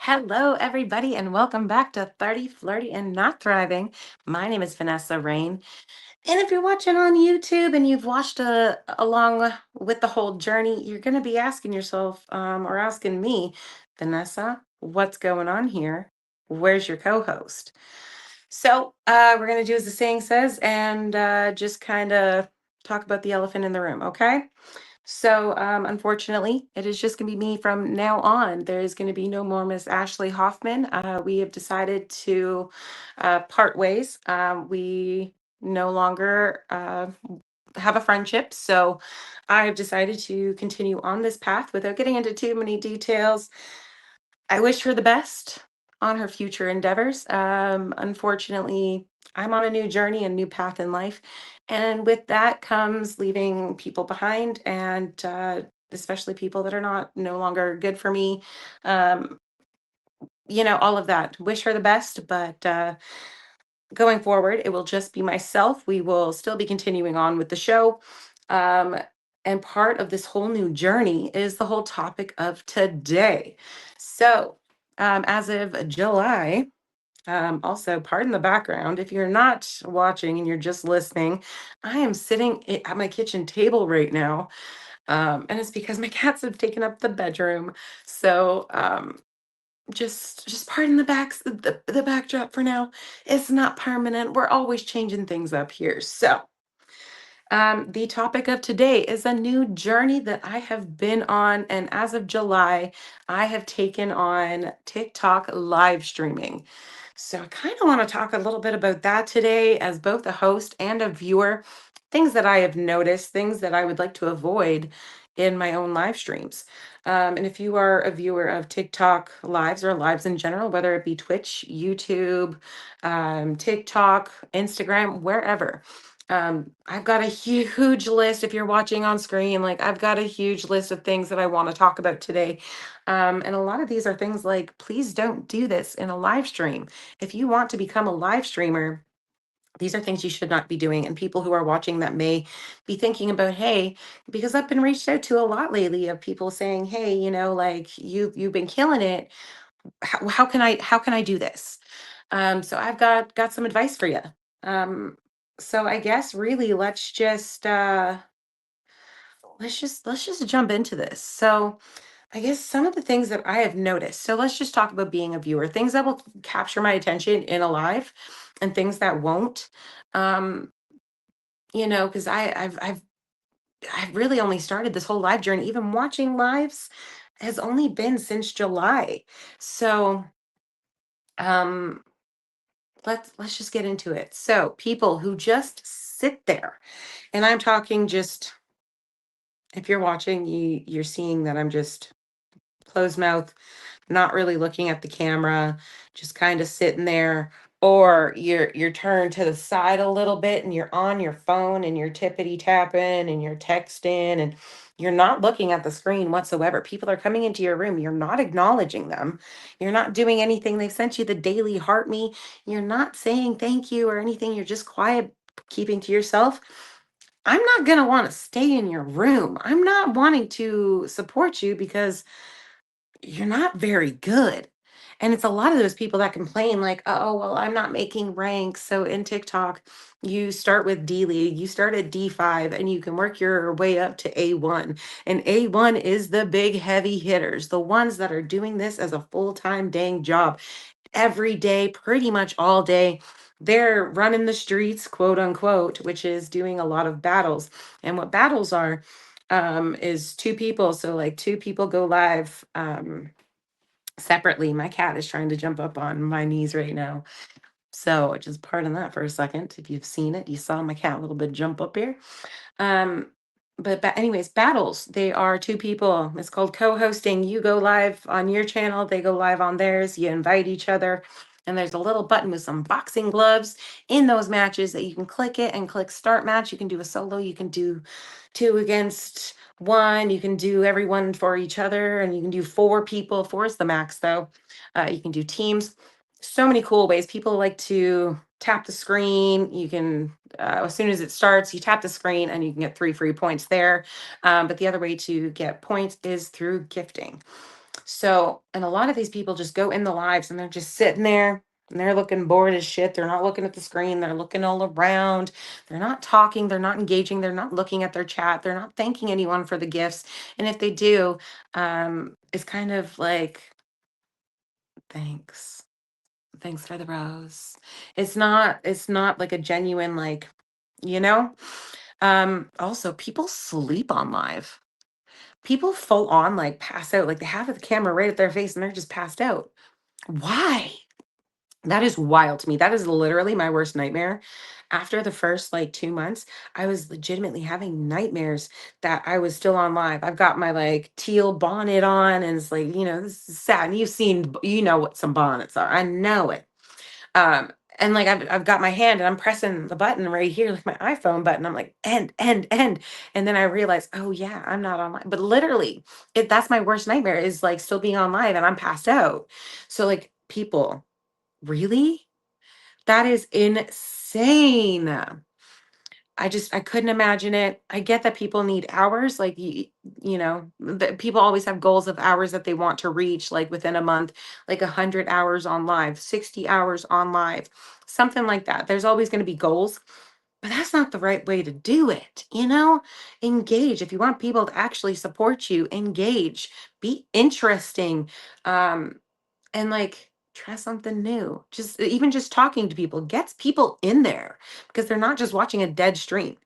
Hello, everybody, and welcome back to 30, Flirty, and Not Thriving. My name is Vanessa Rain. And if you're watching on YouTube and you've watched along with the whole journey, you're going to be asking yourself or asking me, Vanessa, what's going on here? Where's your co host? So we're going to do as the saying says and just kind of talk about the elephant in the room, okay? So unfortunately, it is just going to be me from now on. There is going to be no more Miss Ashley Hoffman. We have decided to part ways. We no longer have a friendship. So I've decided to continue on this path without getting into too many details. I wish her the best on her future endeavors. Unfortunately, I'm on a new journey and new path in life. And with that comes leaving people behind and especially people that are not no longer good for me. Um, all of that. Wish her the best, but going forward, it will just be myself. We will still be continuing on with the show. Um, and part of this whole new journey is the whole topic of today. So as of July, also, pardon the background. If you're not watching and you're just listening, I am sitting at my kitchen table right now. And it's because my cats have taken up the bedroom. So just pardon the backdrop for now. It's not permanent. We're always changing things up here. So the topic of today is a new journey that I have been on, and as of July, I have taken on TikTok live streaming. So I kind of want to talk a little bit about that today as both a host and a viewer, things that I have noticed, things that I would like to avoid in my own live streams. And if you are a viewer of TikTok lives or lives in general, whether it be Twitch, YouTube, TikTok, Instagram, wherever, I've got a huge list. If you're watching on screen, like I've got a huge list of things that I want to talk about today. And a lot of these are things like, please don't do this in a live stream. If you want to become a live streamer, these are things you should not be doing. And people who are watching that may be thinking about, hey, because I've been reached out to a lot lately of people saying, hey, like you've been killing it. How can I do this? So I've got some advice for you. So I guess really let's just jump into this. So I guess some of the things that I have noticed. So let's just talk about being a viewer, things that will capture my attention in a live and things that won't. Um, because I've really only started this whole live journey. Even watching lives has only been since July. So um let's just get into it. So people who just sit there, and I'm talking just if you're watching, you're seeing that I'm just closed mouth, not really looking at the camera, just kind of sitting there, or you're turned to the side a little bit and you're on your phone and you're tippity tapping and you're texting and you're not looking at the screen whatsoever. People are coming into your room, you're not acknowledging them. You're not doing anything. They've sent you the daily heart me. You're not saying thank you or anything. You're just quiet, keeping to yourself. I'm not going to want to stay in your room. I'm not wanting to support you because you're not very good. And it's a lot of those people that complain, like, oh, well, I'm not making ranks. So in TikTok, you start with D League, you start at D5, and you can work your way up to A1. And A1 is the big heavy hitters, the ones that are doing this as a full time dang job every day, pretty much all day. They're running the streets, quote unquote, which is doing a lot of battles. And what battles are is two people. So, like, two people go live separately. My cat is trying to jump up on my knees right now. So, just pardon that for a second. If you've seen it, you saw my cat a little bit jump up here. Um, but anyways, battles. They are two people. It's called co-hosting. You go live on your channel, they go live on theirs. You invite each other, and there's a little button with some boxing gloves in those matches that you can click it and click start match. You can do a solo. You can do two against one. You can do everyone for each other, and you can do four people. Four is the max, though. You can do teams. So many cool ways. People like to tap the screen. You can as soon as it starts, you tap the screen and you can get 3 free points there. But the other way to get points is through gifting. So, and a lot of these people just go in the lives and they're just sitting there and they're looking bored as shit. They're not looking at the screen. They're looking all around. They're not talking. They're not engaging. They're not looking at their chat. They're not thanking anyone for the gifts. And if they do, it's kind of like, thanks. Thanks for the rose. It's not like a genuine, like, you know? Also, people sleep on live. People full on like pass out, like they have the camera right at their face and they're just passed out. Why? That is wild to me. That is literally my worst nightmare. After the first like 2 months, I was legitimately having nightmares that I was still on live. I've got my like teal bonnet on, and it's like, this is sad. And you've seen, you know what some bonnets are. I know it. Um, and like I've got my hand and I'm pressing the button right here, like my iPhone button. I'm like, end, end, end. And then I realize, oh yeah, I'm not online. But literally, that's my worst nightmare is like still being on live and I'm passed out. So like people, really? That is insane. I couldn't imagine it. I get that people need hours, like that people always have goals of hours that they want to reach, like within a month, like 100 hours on live, 60 hours on live, something like that. There's always going to be goals, but that's not the right way to do it. Engage. If you want people to actually support you, engage, be interesting. And like try something new. Just even just talking to people gets people in there because they're not just watching a dead stream.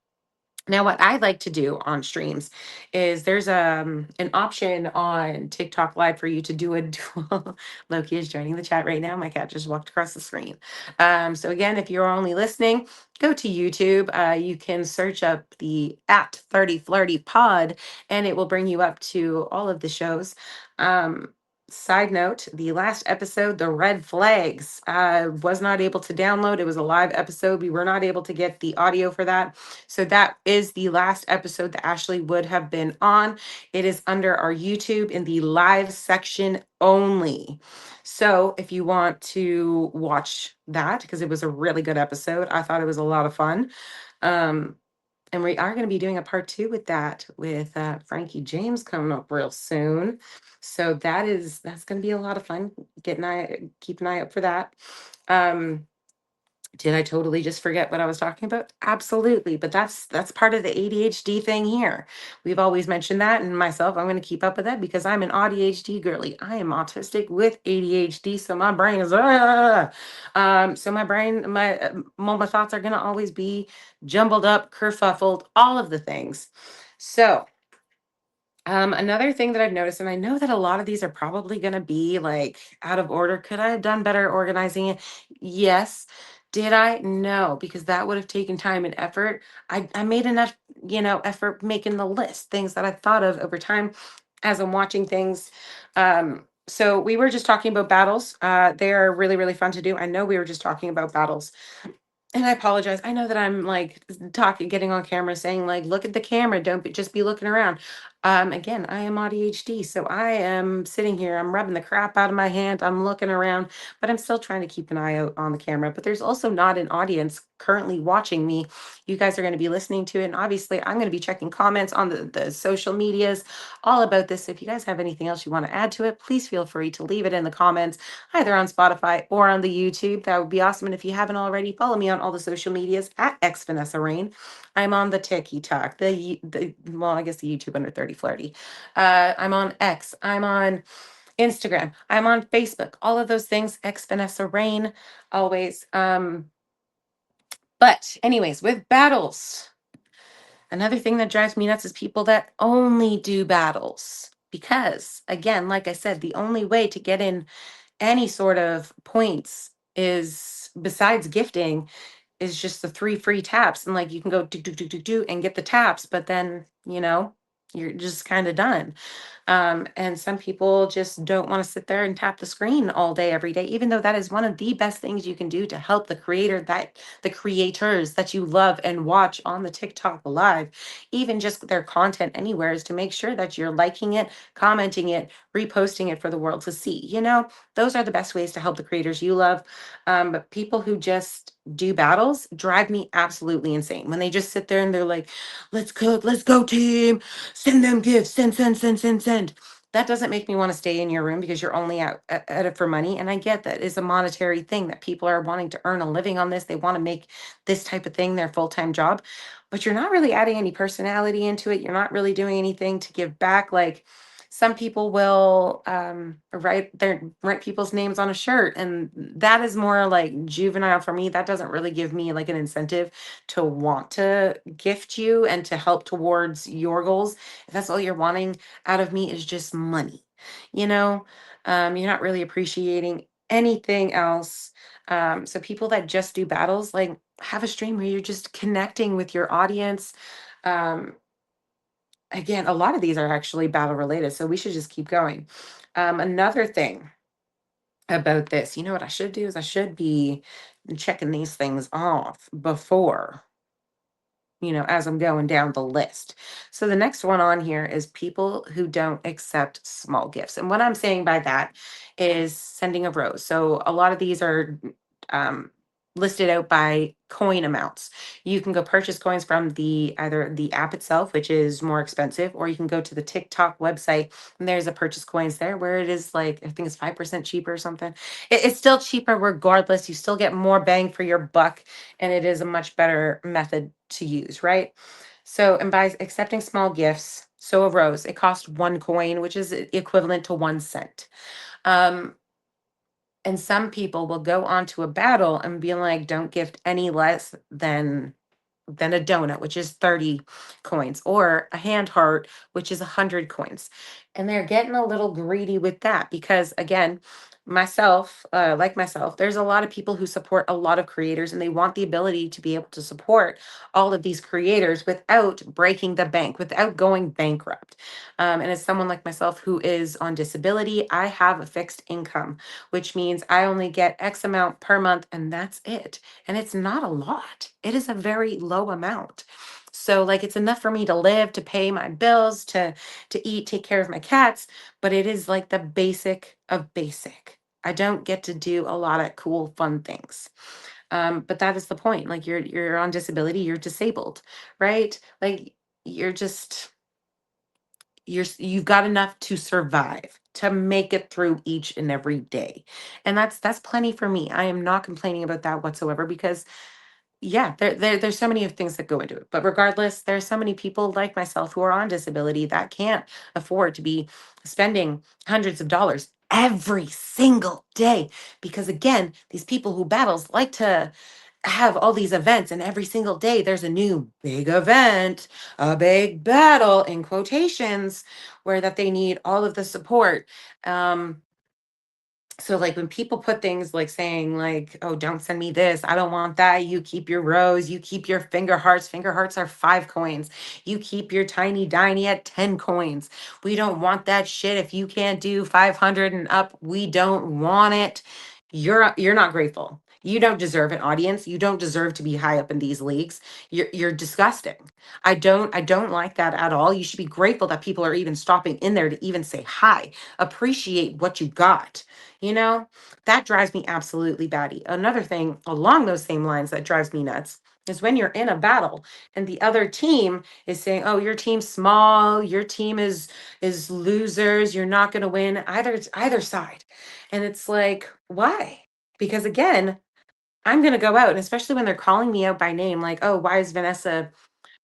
Now, what I like to do on streams is there's an option on TikTok Live for you to do a dual. Loki is joining the chat right now. My cat just walked across the screen. So again, if you're only listening, go to YouTube. You can search up the at 30 Flirty Pod, and it will bring you up to all of the shows. Um, Side note, the last episode, the red flags, was not able to download. It was a live episode. We were not able to get the audio for that. So that is the last episode that Ashley would have been on. It is under our YouTube in the live section only. So if you want to watch that, because it was a really good episode, I thought it was a lot of fun. Um, and we are going to be doing a part two with that with Frankie James coming up real soon. So that's going to be a lot of fun. Keep an eye out for that. Um, did I totally just forget what I was talking about? Absolutely, but that's part of the ADHD thing here. We've always mentioned that, and myself, I'm going to keep up with that because I'm an ADHD girly. I am autistic with ADHD, so my brain is so my brain, my thoughts are going to always be jumbled up, kerfuffled, all of the things. So another thing that I've noticed, and I know that a lot of these are probably going to be like out of order. Could I have done better organizing it? Yes. Did I? No, because that would have taken time and effort. I made enough, effort making the list, things that I thought of over time as I'm watching things. So we were just talking about battles. They are really, really fun to do. I know we were just talking about battles. And I apologize. I know that I'm like talking, getting on camera, saying like, look at the camera. Don't just be looking around. Again, I am ADHD, so I am sitting here. I'm rubbing the crap out of my hand. I'm looking around, but I'm still trying to keep an eye out on the camera. But there's also not an audience currently watching me. You guys are going to be listening to it, and obviously, I'm going to be checking comments on the social medias, all about this. So if you guys have anything else you want to add to it, please feel free to leave it in the comments, either on Spotify or on the YouTube. That would be awesome. And if you haven't already, follow me on all the social medias at XVanessaRain. I'm on the TikTok, well, I guess the YouTube under 30 Flirty. I'm on X. I'm on Instagram. I'm on Facebook. All of those things, XVanessaRain, always. But anyways, with battles, another thing that drives me nuts is people that only do battles. Because again, like I said, the only way to get in any sort of points is, besides gifting, is just the 3 free taps, and like you can go do and get the taps, but then you're just kind of done. And some people just don't want to sit there and tap the screen all day every day, even though that is one of the best things you can do to help the creators that you love and watch on the TikTok live, even just their content anywhere, is to make sure that you're liking it, commenting it, reposting it for the world to see. Those are the best ways to help the creators you love. But people who just do battles drive me absolutely insane when they just sit there and they're like, let's cook, let's go team, send them gifts, send. That doesn't make me want to stay in your room because you're only out at it for money. And I get that it's a monetary thing that people are wanting to earn a living on this. They want to make this type of thing their full-time job, but you're not really adding any personality into it. You're not really doing anything to give back. Like some people will write people's names on a shirt, and that is more like juvenile for me. That doesn't really give me like an incentive to want to gift you and to help towards your goals. If that's all you're wanting out of me is just money, you know. You're not really appreciating anything else. So people that just do battles, like, have a stream where you're just connecting with your audience. um, Again, a lot of these are actually battle related, so we should just keep going. Another thing about this, you know what I should do is I should be checking these things off before, as I'm going down the list. So the next one on here is people who don't accept small gifts. And what I'm saying by that is sending a rose. So a lot of these are um, listed out by coin amounts. You can go purchase coins from the either the app itself, which is more expensive, or you can go to the TikTok website and there's a purchase coins there where it is like, I think it's 5% cheaper or something. It's still cheaper regardless. You still get more bang for your buck, and it is a much better method to use, right? So, and by accepting small gifts, so a rose, it costs 1 coin, which is equivalent to 1 cent. Um, and some people will go on to a battle and be like, don't gift any less than a donut, which is 30 coins, or a hand heart, which is 100 coins. And they're getting a little greedy with that because, again, like myself, there's a lot of people who support a lot of creators and they want the ability to be able to support all of these creators without breaking the bank, without going bankrupt. And as someone like myself who is on disability, I have a fixed income, which means I only get X amount per month and that's it. And it's not a lot. It is a very low amount. So like it's enough for me to live, to pay my bills, to eat, take care of my cats, but it is like the basic of basic. I don't get to do a lot of cool fun things. But that is the point. Like you're on disability, you're disabled, right? Like you're just you've got enough to survive, to make it through each and every day. And that's plenty for me. I am not complaining about that whatsoever because yeah, there's so many of things that go into it. But regardless, there's so many people like myself who are on disability that can't afford to be spending hundreds of dollars every single day. Because again, these people who battles like to have all these events, and every single day there's a new big event, a big battle in quotations, where that they need all of the support. So like when people put things like saying like, oh, don't send me this, I don't want that, you keep your rose, you keep your finger hearts are 5 coins, you keep your tiny diny at 10 coins, we don't want that shit. If you can't do 500 and up, we don't want it. You're not grateful. You don't deserve an audience. You don't deserve to be high up in these leagues. You're disgusting. I don't like that at all. You should be grateful that people are even stopping in there to even say hi, appreciate what you got. You know, that drives me absolutely batty. Another thing along those same lines that drives me nuts is when you're in a battle and the other team is saying, "Oh, your team's small, your team is losers, you're not going to win." Either side. And it's like, "Why?" Because again, I'm going to go out, and especially when they're calling me out by name like, "Oh, why is Vanessa,"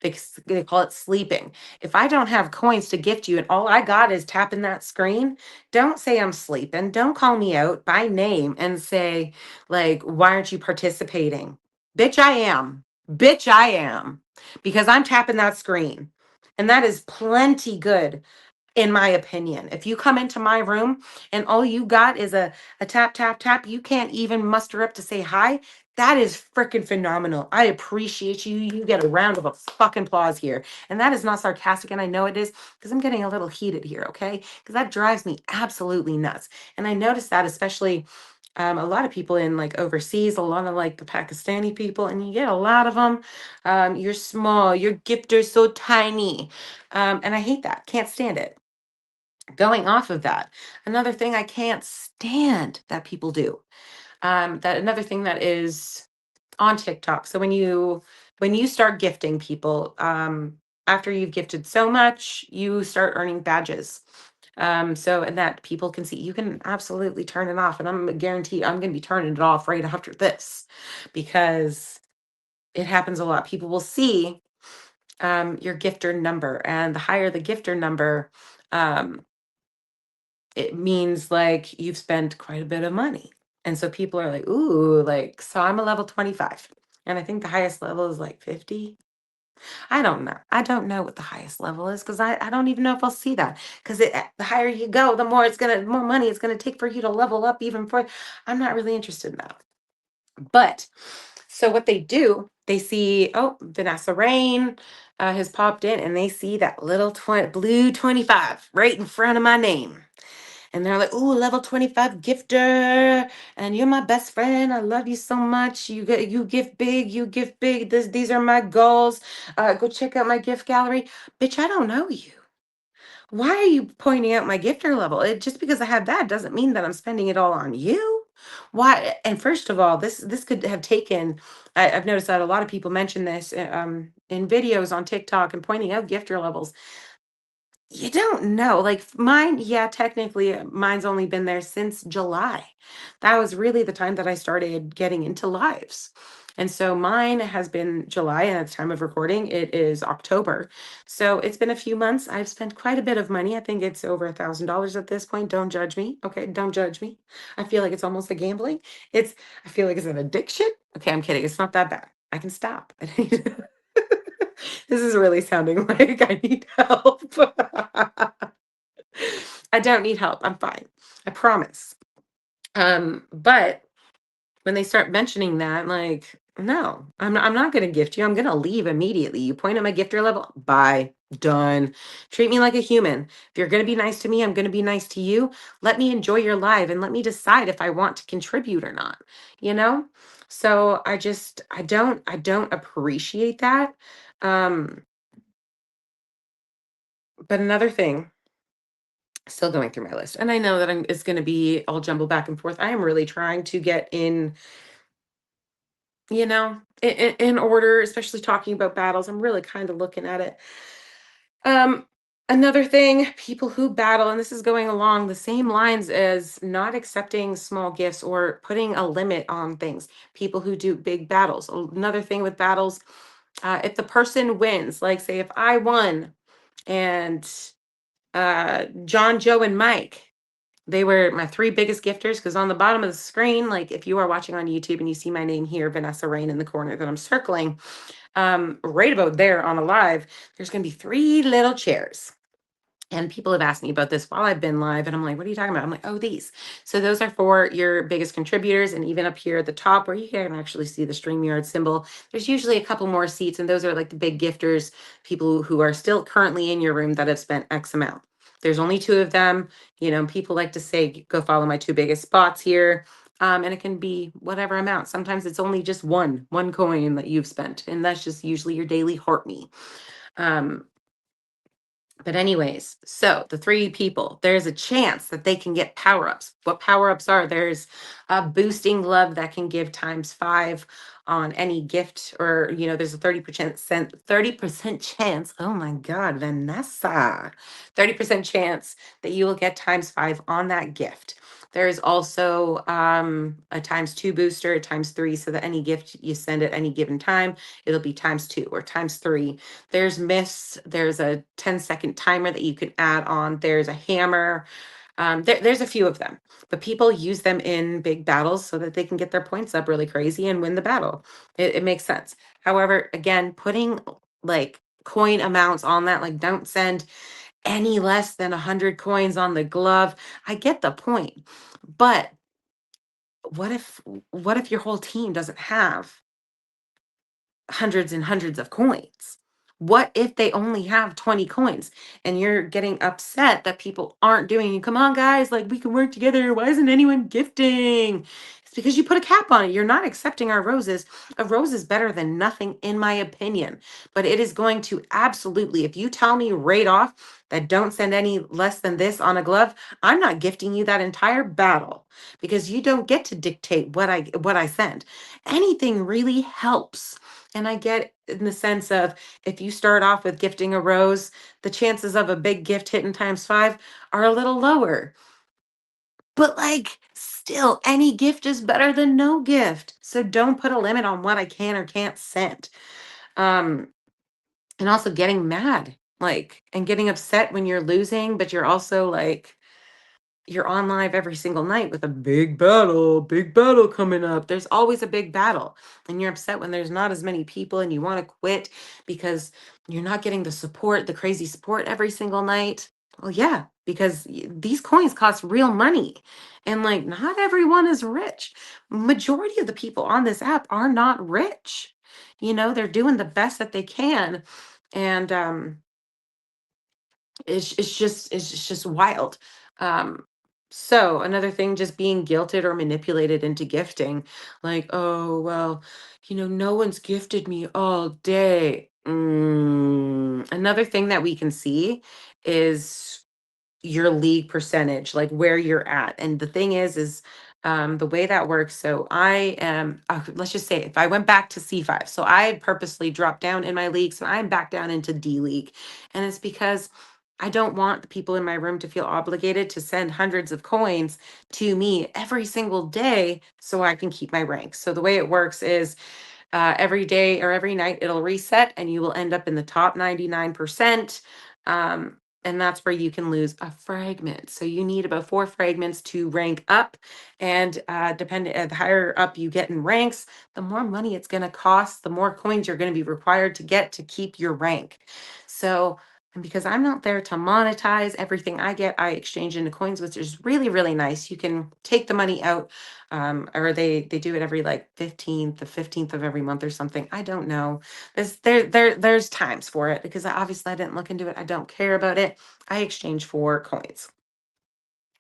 they call it sleeping. If I don't have coins to gift you and all I got is tapping that screen, don't say I'm sleeping. Don't call me out by name and say, like, why aren't you participating? Bitch, I am. Bitch, I am. Because I'm tapping that screen. And that is plenty good in my opinion. If you come into my room and all you got is a tap, tap, tap, you can't even muster up to say hi. That is freaking phenomenal. I appreciate you. You get a round of a fucking applause here. And that is not sarcastic. And I know it is because I'm getting a little heated here, okay? Because that drives me absolutely nuts. And I noticed that especially a lot of people in like overseas, a lot of like the Pakistani people, and you get a lot of them. You're small, your gift are so tiny. And I hate that. Can't stand it. Going off of that, another thing I can't stand that people do, that another thing that is on TikTok. So when you start gifting people, after you've gifted so much, you start earning badges. So and that people can see, you can absolutely turn it off. And I'm guarantee I'm gonna be turning it off right after this because it happens a lot. People will see your gifter number, and the higher the gifter number, um, it means like you've spent quite a bit of money. And so people are like, ooh, like, so I'm a level 25. And I think the highest level is like 50. I don't know. I don't know what the highest level is because I don't even know if I'll see that. Because the higher you go, the more money it's gonna take for you to level up even further. I'm not really interested in that. But so what they do, they see, oh, Vanessa Rain has popped in, and they see that little blue 25 right in front of my name. And they're like, "Ooh, level 25 gifter, and you're my best friend. I love you so much. You give big, you give big. These are my goals. Go check out my gift gallery." Bitch, I don't know you. Why are you pointing out my gifter level? Just because I have that doesn't mean that I'm spending it all on you. Why? And first of all, this could have taken. I've noticed that a lot of people mention this in videos on TikTok and pointing out gifter levels. You don't know. Like mine, yeah, technically mine's only been there since July. That was really the time that I started getting into lives. And so mine has been July, and at the time of recording, it is October. So it's been a few months. I've spent quite a bit of money. I think it's over $1,000 at this point. Don't judge me. Okay, don't judge me. I feel like it's almost a gambling. It's I feel like it's an addiction. Okay, I'm kidding. It's not that bad. I can stop. This is really sounding like I need help. I don't need help. I'm fine. I promise. But when they start mentioning that, like, no, I'm not gonna gift you. I'm gonna leave immediately. You point at my gifter level, bye. Done. Treat me like a human. If you're gonna be nice to me, I'm gonna be nice to you. Let me enjoy your life and let me decide if I want to contribute or not, you know? So I don't appreciate that. Um, but another thing, still going through my list, and I know that it's going to be all jumbled back and forth. I am really trying to get in, in order, especially talking about battles. I'm really kind of looking at it. Um, Another thing, people who battle, and this is going along the same lines as not accepting small gifts or putting a limit on things. People who do big battles. Another thing with battles, if the person wins, like say if I won and John, Joe, and Mike. They were my 3 biggest gifters because on the bottom of the screen, like if you are watching on YouTube and you see my name here, Vanessa Rain in the corner that I'm circling, right about there on a live, there's gonna be 3 little chairs. And people have asked me about this while I've been live, and I'm like, "What are you talking about?" I'm like, "Oh, these." So those are for your biggest contributors, and even up here at the top where you can actually see the StreamYard symbol, there's usually a couple more seats, and those are like the big gifters, people who are still currently in your room that have spent X amount. There's only 2 of them. People like to say, "Go follow my 2 biggest spots here." And it can be whatever amount. Sometimes it's only just one coin that you've spent, and that's just usually your daily heart me. Um, but anyways, so the 3 people, there's a chance that they can get power-ups. What power-ups are? There's a boosting love that can give times 5 on any gift, or there's a 30% chance. Oh my God, Vanessa. 30% chance that you will get times 5 on that gift. There's also a times 2 booster, a times 3, so that any gift you send at any given time, it'll be times 2 or times 3. There's myths. There's a 10-second timer that you can add on. There's a hammer. There's a few of them, but people use them in big battles so that they can get their points up really crazy and win the battle. It makes sense. However, again, putting like coin amounts on that, like don't send any less than 100 coins on the glove. I get the point, but what if what if your whole team doesn't have hundreds and hundreds of coins? What if they only have 20 coins and you're getting upset that people aren't doing it? Come on, guys, like we can work together. Why isn't anyone gifting? It's because you put a cap on it. You're not accepting our roses. A rose is better than nothing, in my opinion. But it is going to absolutely, if you tell me right off that don't send any less than this on a glove, I'm not gifting you that entire battle because you don't get to dictate what I send. Anything really helps. And I get in the sense of if you start off with gifting a rose, the chances of a big gift hitting times five are a little lower. But like, still, any gift is better than no gift. So don't put a limit on what I can or can't send. Um, and also getting mad, like, and getting upset when you're losing, but you're also like, you're on live every single night with a big battle coming up. There's always a big battle. And you're upset when there's not as many people and you want to quit because you're not getting the support, the crazy support every single night. Well, yeah, because these coins cost real money. And like, not everyone is rich. Majority of the people on this app are not rich. They're doing the best that they can. And it's just wild. Um, so another thing, just being guilted or manipulated into gifting, like, oh well, no one's gifted me all day. Another thing that we can see is your league percentage, like where you're at. And the thing is the way that works. So I am, let's just say if I went back to C5, so I had purposely dropped down in my league. So I'm back down into D League. And it's because I don't want the people in my room to feel obligated to send hundreds of coins to me every single day so I can keep my ranks. So the way it works is every day or every night it'll reset and you will end up in the top 99%. And that's where you can lose a fragment. So you need about 4 fragments to rank up. And depending the higher up you get in ranks, the more money it's going to cost, the more coins you're going to be required to get to keep your rank. So, and because I'm not there to monetize everything I get, I exchange into coins, which is really, really nice. You can take the money out, or they do it every like 15th, the 15th of every month or something. I don't know. There's times for it because obviously I didn't look into it. I don't care about it. I exchange for coins.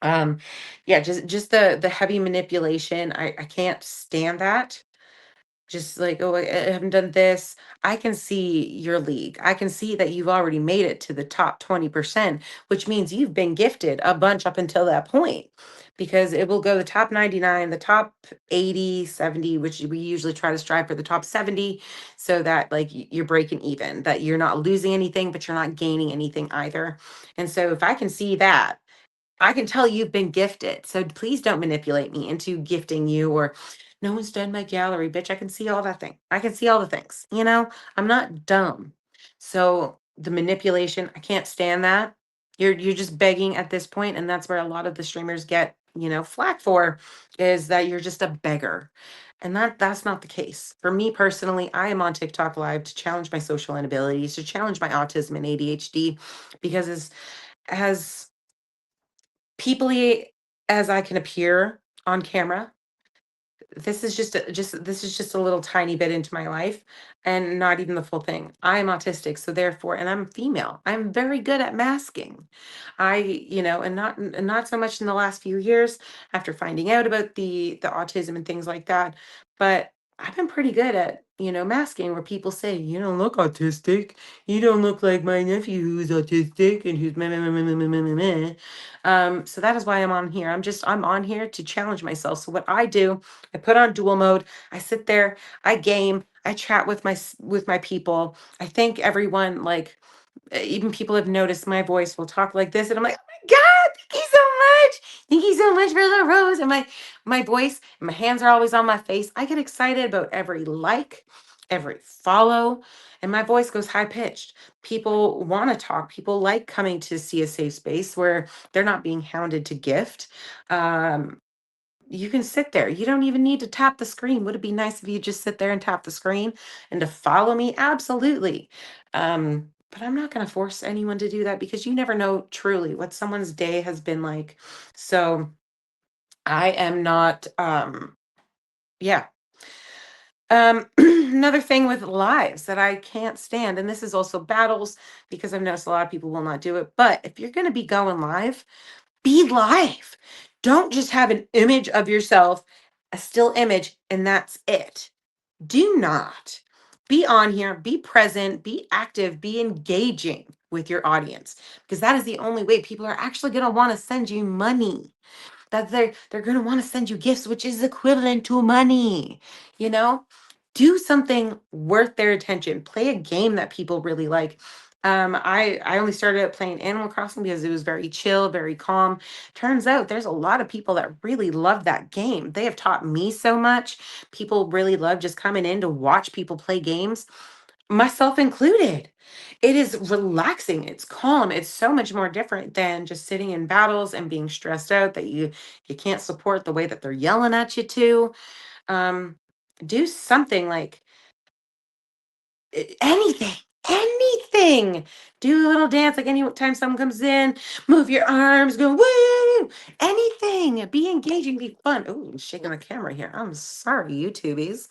Um, yeah, just the heavy manipulation. I can't stand that. Just like, oh, I haven't done this. I can see your league. I can see that you've already made it to the top 20%, which means you've been gifted a bunch up until that point because it will go the top 99, the top 80, 70, which we usually try to strive for the top 70 so that like you're breaking even, that you're not losing anything, but you're not gaining anything either. And so if I can see that, I can tell you've been gifted. So please don't manipulate me into gifting you or no one's done my gallery, bitch. I can see all that thing. I can see all the things, I'm not dumb. So the manipulation, I can't stand that. You're just begging at this point, and that's where a lot of the streamers get, flack for is that you're just a beggar. And that's not the case. For me personally, I am on TikTok live to challenge my social inabilities, to challenge my autism and ADHD, because as peoply as I can appear on camera, this is just a little tiny bit into my life and not even the full thing. I am autistic, so therefore, and I'm female. I'm very good at masking. And not so much in the last few years after finding out about the autism and things like that, but I've been pretty good at, masking where people say, you don't look autistic. You don't look like my nephew who's autistic and who's meh, meh, meh, meh, meh, meh, meh, meh. So that is why I'm on here. I'm on here to challenge myself. So what I do, I put on dual mode. I sit there, I game, I chat with my people. I thank everyone. Like even people have noticed my voice will talk like this, and I'm like, oh my god, thank you so much, thank you so much for the rose. And my voice, and my hands are always on my face. I get excited about every like, every follow, and my voice goes high pitched. People want to talk. People like coming to see a safe space where they're not being hounded to gift. Um, you can sit there. You don't even need to tap the screen. Would it be nice if you just sit there and tap the screen and to follow me? Absolutely. But I'm not going to force anyone to do that because you never know truly what someone's day has been like. So I am not, yeah. Another thing with lives that I can't stand, and this is also battles because I've noticed a lot of people will not do it. But if you're going to be going live, be live. Don't just have an image of yourself a still image, and that's it. Do not be on here, be present, be active, be engaging with your audience, because that is the only way people are actually going to want to send you money. That they're going to want to send you gifts, which is equivalent to money. You know, do something worth their attention. Play a game that people really like. I only started out playing Animal Crossing because it was very chill, very calm. Turns out there's a lot of people that really love that game. They have taught me so much. People really love just coming in to watch people play games, myself included. It is relaxing, it's calm, it's so much more different than just sitting in battles and being stressed out that you can't support the way that they're yelling at you to. Um, do something like anything, anything. Do a little dance like anytime someone comes in, move your arms, go woo, anything. Be engaging, be fun. Oh, I'm shaking the camera here. I'm sorry, YouTubies.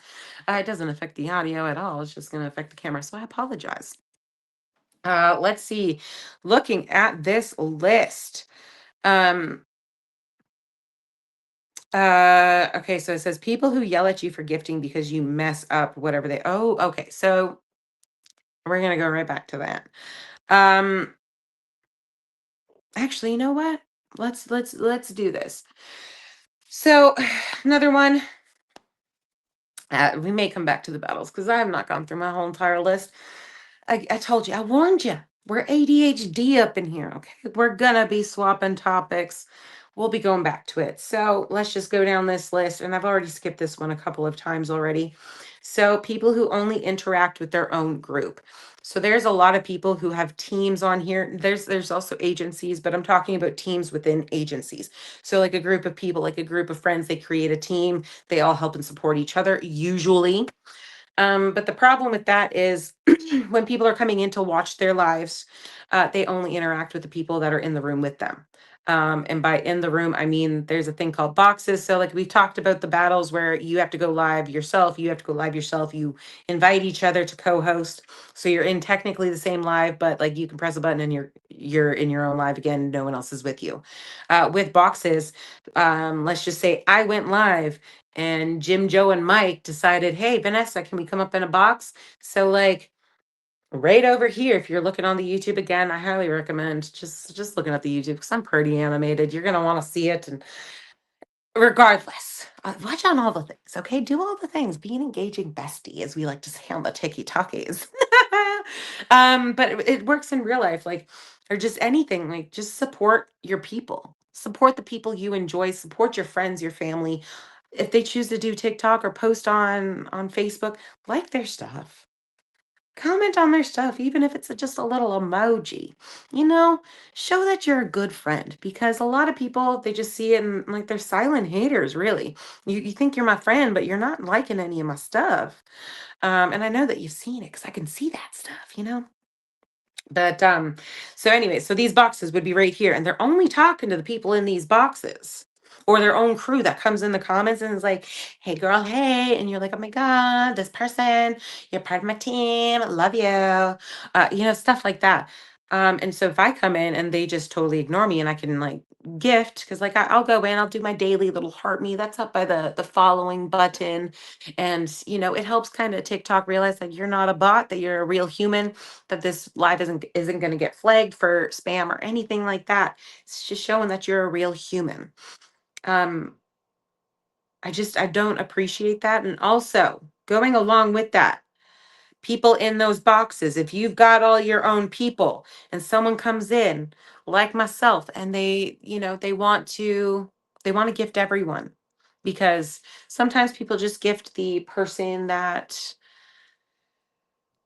It doesn't affect the audio at all. It's just going to affect the camera. So I apologize. Let's see. Looking at this list. Um, okay, so it says people who yell at you for gifting because you mess up whatever they oh, okay. So we're gonna go right back to that. Um, actually, you know what? Let's do this. So another one. We may come back to the battles because I have not gone through my whole entire list. I told you, I warned you. We're ADHD up in here, okay? We're gonna be swapping topics. We'll be going back to it. So let's just go down this list. And I've already skipped this one a couple of times already. So people who only interact with their own group. So there's a lot of people who have teams on here. There's also agencies, but I'm talking about teams within agencies. So like a group of people, like a group of friends, they create a team. They all help and support each other, usually. But the problem with that is when people are coming in to watch their lives, they only interact with the people that are in the room with them. And by in the room, I mean there's a thing called boxes. So, like we've talked about the battles where you have to go live yourself, you have to go live yourself, you invite each other to co-host. So you're in technically the same live, but like you can press a button and you're in your own live again. No one else is with you. With boxes, let's just say I went live and Jim, Joe, and Mike decided, hey, Vanessa, can we come up in a box? So like right over here, if you're looking on the YouTube again, I highly recommend just looking at the YouTube because I'm pretty animated. You're gonna want to see it, and regardless, watch on all the things. Okay, do all the things. Be an engaging bestie, as we like to say on the Tiki Talkies. But it works in real life, like or just anything. Like just support your people. Support the people you enjoy. Support your friends, your family. If they choose to do TikTok or post on Facebook, like their stuff. Comment on their stuff, even if it's just a little emoji. You know, show that you're a good friend because a lot of people they just see it and like they're silent haters, really. You think you're my friend, but you're not liking any of my stuff. And I know that you've seen it because I can see that stuff, you know. But so anyway, so these boxes would be right here, and they're only talking to the people in these boxes or their own crew that comes in the comments and is like, hey girl, hey, and you're like, oh my God, this person, you're part of my team, love you. You know, stuff like that. And so if I come in and they just totally ignore me and I can like gift, because like I'll go in, I'll do my daily little heart me. That's up by the following button. And you know, it helps kind of TikTok realize that you're not a bot, that you're a real human, that this live isn't going to get flagged for spam or anything like that. It's just showing that you're a real human. Um, I don't appreciate that. And also going along with that, people in those boxes, if you've got all your own people and someone comes in like myself and they, you know, they want to gift everyone because sometimes people just gift the person that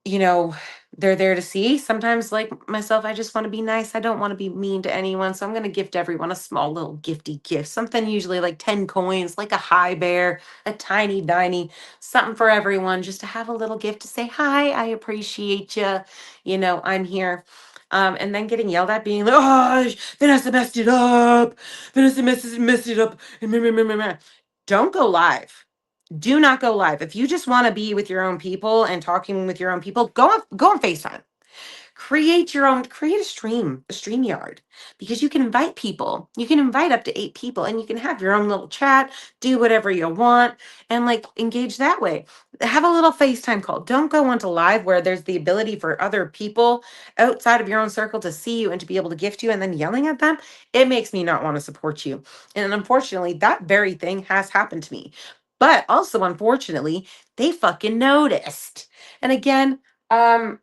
you know, they're there to see. Sometimes, like myself, I just want to be nice. I don't want to be mean to anyone. So I'm going to gift everyone a small little gifty gift, something usually like 10 coins, like a high bear, a tiny, tiny, something for everyone, just to have a little gift to say, hi, I appreciate you. You know, I'm here. And then getting yelled at, being like, oh, Vanessa messed it up. Vanessa messed it up. Don't go live. Do not go live. If you just want to be with your own people and talking with your own people, go on FaceTime. create a stream yard, because you can invite people. You can invite up to 8 people and you can have your own little chat, do whatever you want, and like engage that way. Have a little FaceTime call. Don't go onto live where there's the ability for other people outside of your own circle to see you and to be able to gift you and then yelling at them. It makes me not want to support you. And unfortunately, that very thing has happened to me. But also, unfortunately, they fucking noticed. And again, um,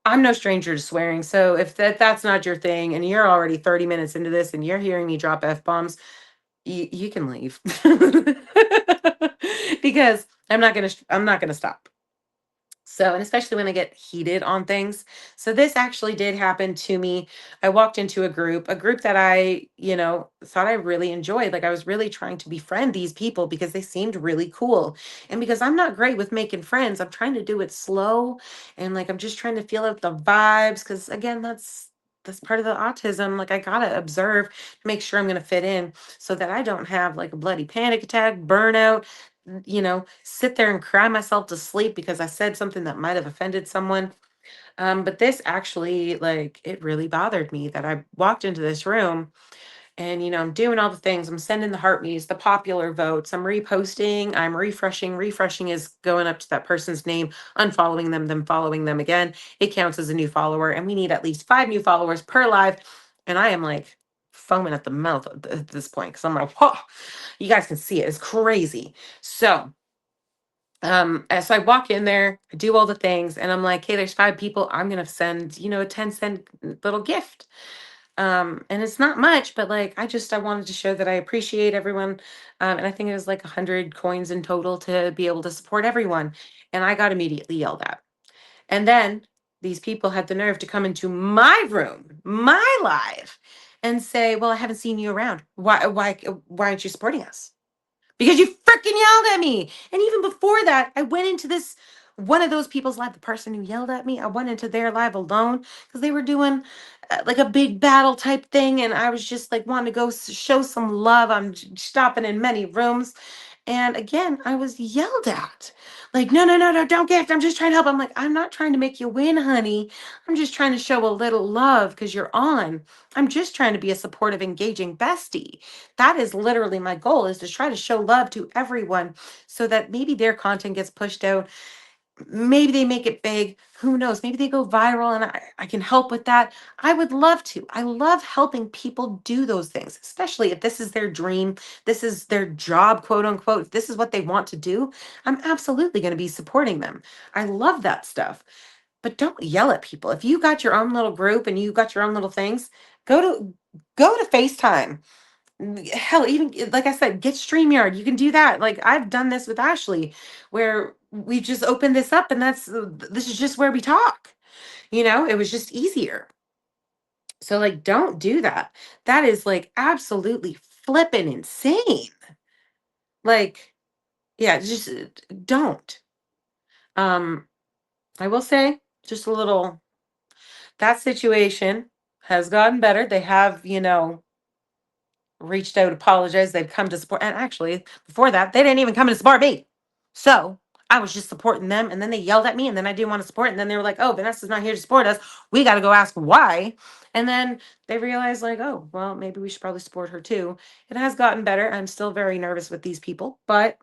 I'm no stranger to swearing. So if that's not your thing and you're already 30 minutes into this and you're hearing me drop F bombs, you can leave. Because I'm not gonna stop. So, and especially when I get heated on things. So this actually did happen to me. I walked into a group that I, thought I really enjoyed. Like I was really trying to befriend these people because they seemed really cool. And because I'm not great with making friends, I'm trying to do it slow, and like I'm just trying to feel out the vibes, cuz again, that's part of the autism. Like I got to observe to make sure I'm going to fit in so that I don't have like a bloody panic attack, burnout, sit there and cry myself to sleep because I said something that might have offended someone. But this actually, like, it really bothered me that I walked into this room and, I'm doing all the things. I'm sending the heartbeats, the popular votes, I'm reposting, I'm refreshing. Refreshing is going up to that person's name, unfollowing them, then following them again. It counts as a new follower, and we need at least 5 new followers per live. And I am like foaming at the mouth at this point because I'm like, whoa, you guys can see it. It's crazy. So, as I walk in there, I do all the things, and I'm like, hey, there's 5 people. I'm gonna send, a 10-cent little gift. And it's not much, but like I wanted to show that I appreciate everyone. And I think it was like 100 coins in total to be able to support everyone. And I got immediately yelled at. And then these people had the nerve to come into my room, my live, and say, well, I haven't seen you around. Why aren't you supporting us? Because you freaking yelled at me. And even before that, I went into this one of those people's live, the person who yelled at me, I went into their live alone because they were doing like a big battle type thing. And I was just like wanting to go show some love. I'm stopping in many rooms. And again, I was yelled at. Like, no, no, no, no, don't gift. I'm just trying to help. I'm like, I'm not trying to make you win, honey. I'm just trying to show a little love because you're on. I'm just trying to be a supportive, engaging bestie. That is literally my goal, is to try to show love to everyone so that maybe their content gets pushed out. Maybe they make it big. Who knows? Maybe they go viral and I can help with that. I would love to. I love helping people do those things, especially if this is their dream, this is their job, quote unquote. If this is what they want to do, I'm absolutely going to be supporting them. I love that stuff. But don't yell at people. If you got your own little group and you got your own little things, go to go to FaceTime. Hell, even like I said, get StreamYard. You can do that. Like I've done this with Ashley, where we just opened this up, and this is just where we talk. It was just easier. So like, don't do that. That is like absolutely flipping insane. Like, yeah, just don't. Um, I will say just a little. That situation has gotten better. They have, reached out, apologized. They've come to support. And actually, before that, they didn't even come to support me. So I was just supporting them. And then they yelled at me. And then I didn't want to support. And then they were like, oh, Vanessa's not here to support us. We got to go ask why. And then they realized, like, oh, well, maybe we should probably support her too. It has gotten better. I'm still very nervous with these people. But,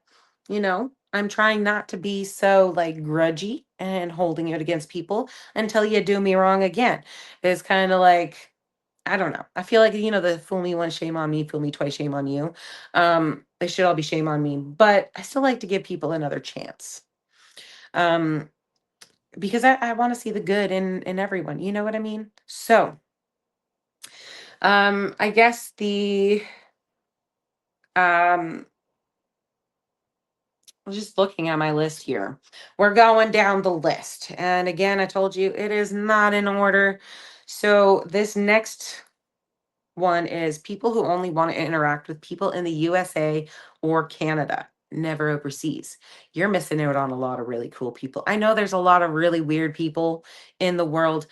I'm trying not to be so like grudgy and holding it against people until you do me wrong again. It's kind of like, I don't know. I feel like, the fool me once, shame on me, fool me twice, shame on you. They should all be shame on me, but I still like to give people another chance. Um, because I want to see the good in everyone. You know what I mean? So, I guess the I was just looking at my list here. We're going down the list. And again, I told you it is not in order. So this next one is people who only want to interact with people in the USA or Canada, never overseas. You're missing out on a lot of really cool people. I know there's a lot of really weird people in the world,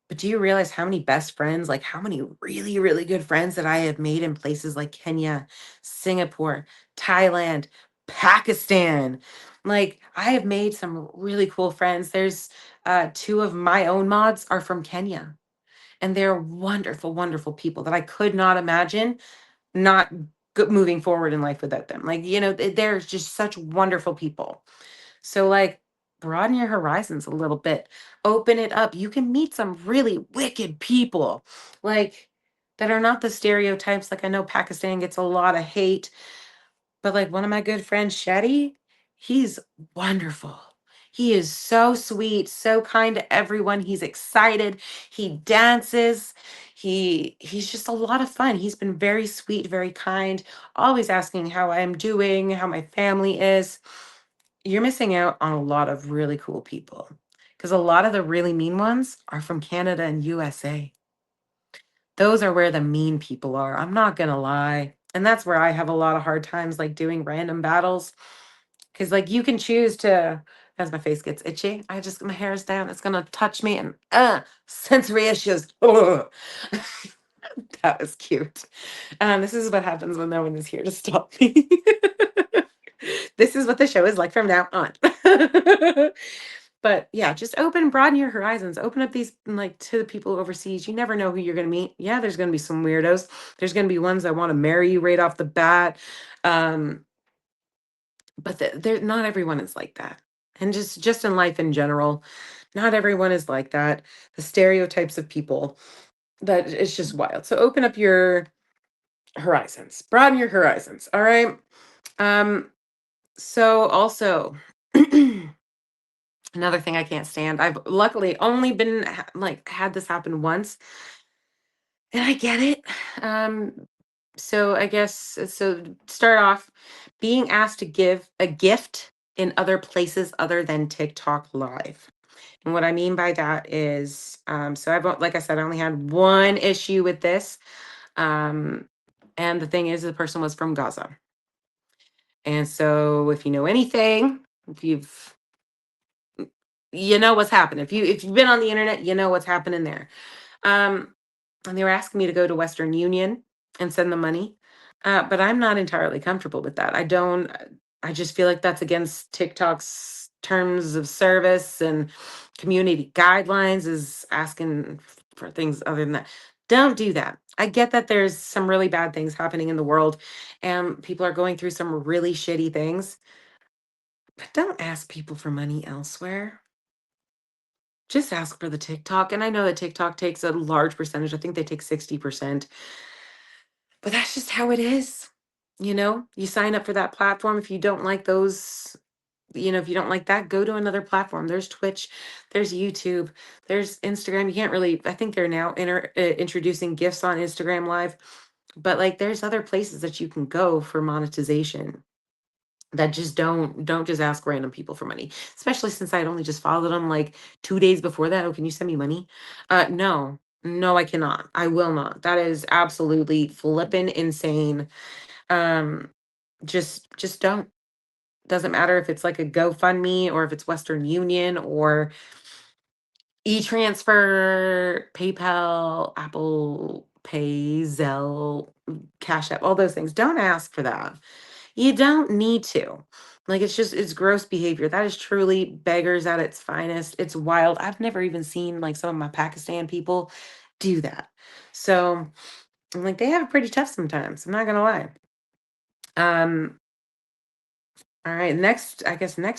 but do you realize how many best friends, like how many really, really good friends that I have made in places like Kenya, Singapore, Thailand, Pakistan. Like, I have made some really cool friends. There's two of my own mods are from Kenya, and they're wonderful, wonderful people that I could not imagine not moving forward in life without them. Like, they're just such wonderful people. So, like, broaden your horizons a little bit, open it up. You can meet some really wicked people, like, that are not the stereotypes. Like, I know Pakistan gets a lot of hate, but like one of my good friends, Shetty, he's wonderful. He is so sweet, so kind to everyone. He's excited. He dances. He's just a lot of fun. He's been very sweet, very kind, always asking how I'm doing, how my family is. You're missing out on a lot of really cool people because a lot of the really mean ones are from Canada and USA. Those are where the mean people are. I'm not gonna lie. And that's where I have a lot of hard times like doing random battles. Cause like you can choose to as my face gets itchy, my hair is down, it's gonna touch me and sensory issues. Ugh. That was cute. This is what happens when no one is here to stop me. This is what the show is like from now on. But yeah, just broaden your horizons, open up these like to the people overseas. You never know who you're gonna meet. Yeah, there's gonna be some weirdos. There's gonna be ones that want to marry you right off the bat. Um, but there not everyone is like that. And just in life in general, not everyone is like that. The stereotypes of people that it's just wild. So open up your horizons, broaden your horizons. All right. So also another thing I can't stand. I've luckily only been like had this happen once, and I get it. Um, so I guess so. Start off being asked to give a gift in other places other than TikTok Live. And what I mean by that is, so like I said, I only had one issue with this. Um, and the thing is, the person was from Gaza. And so if you know anything, if you've you know what's happening. If you've been on the internet, you know what's happening there. Um, and they were asking me to go to Western Union and send them money, but I'm not entirely comfortable with that. I don't. I just feel like that's against TikTok's terms of service and community guidelines. Is asking for things other than that. Don't do that. I get that there's some really bad things happening in the world, and people are going through some really shitty things. But don't ask people for money elsewhere. Just ask for the TikTok, and I know that TikTok takes a large percentage, I think they take 60%, but that's just how it is, You sign up for that platform, if you don't like those if you don't like that, go to another platform. There's Twitch, there's YouTube, there's Instagram. You can't really I think they're now introducing gifts on Instagram Live, but, like, there's other places that you can go for monetization that just don't just ask random people for money, especially since I'd only just followed them like 2 days before that. "Oh, can you send me money?" No. No, I cannot. I will not. That is absolutely flippin' insane. Um, just don't. Doesn't matter if it's like a GoFundMe or if it's Western Union or e-transfer, PayPal, Apple Pay, Zelle, Cash App, all those things. Don't ask for that. You don't need to. Like, it's gross behavior. That is truly beggars at its finest. It's wild. I've never even seen like some of my Pakistan people do that. So I'm like, they have it pretty tough sometimes. I'm not gonna lie. Um, all right, next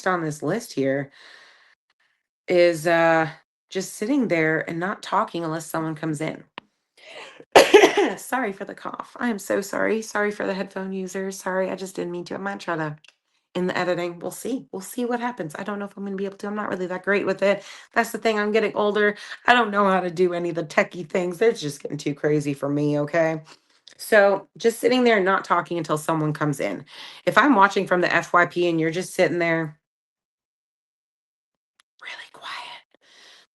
on this list here is just sitting there and not talking unless someone comes in. Sorry for the cough. I am so sorry. Sorry for the headphone users. Sorry, I just didn't mean to. I might try to in the editing. We'll see. We'll see what happens. I don't know if I'm going to be able to. I'm not really that great with it. That's the thing. I'm getting older. I don't know how to do any of the techie things. They're just getting too crazy for me. Okay. So just sitting there and not talking until someone comes in. If I'm watching from the FYP and you're just sitting there really quiet,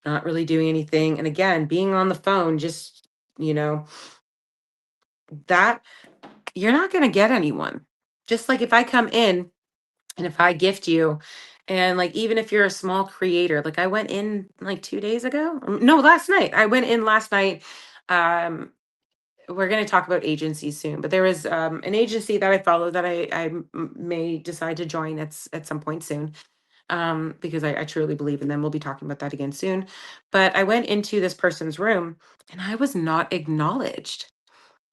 not really doing anything. And again, being on the phone, just, you know, that you're not going to get anyone. Just like if I come in and if I gift you, and like even if you're a small creator, like I went in like 2 days ago. No, last night. I went in last night. Um, we're going to talk about agencies soon, but there is an agency that I follow that may decide to join at some point soon, because I truly believe in them. We'll be talking about that again soon. But I went into this person's room and I was not acknowledged.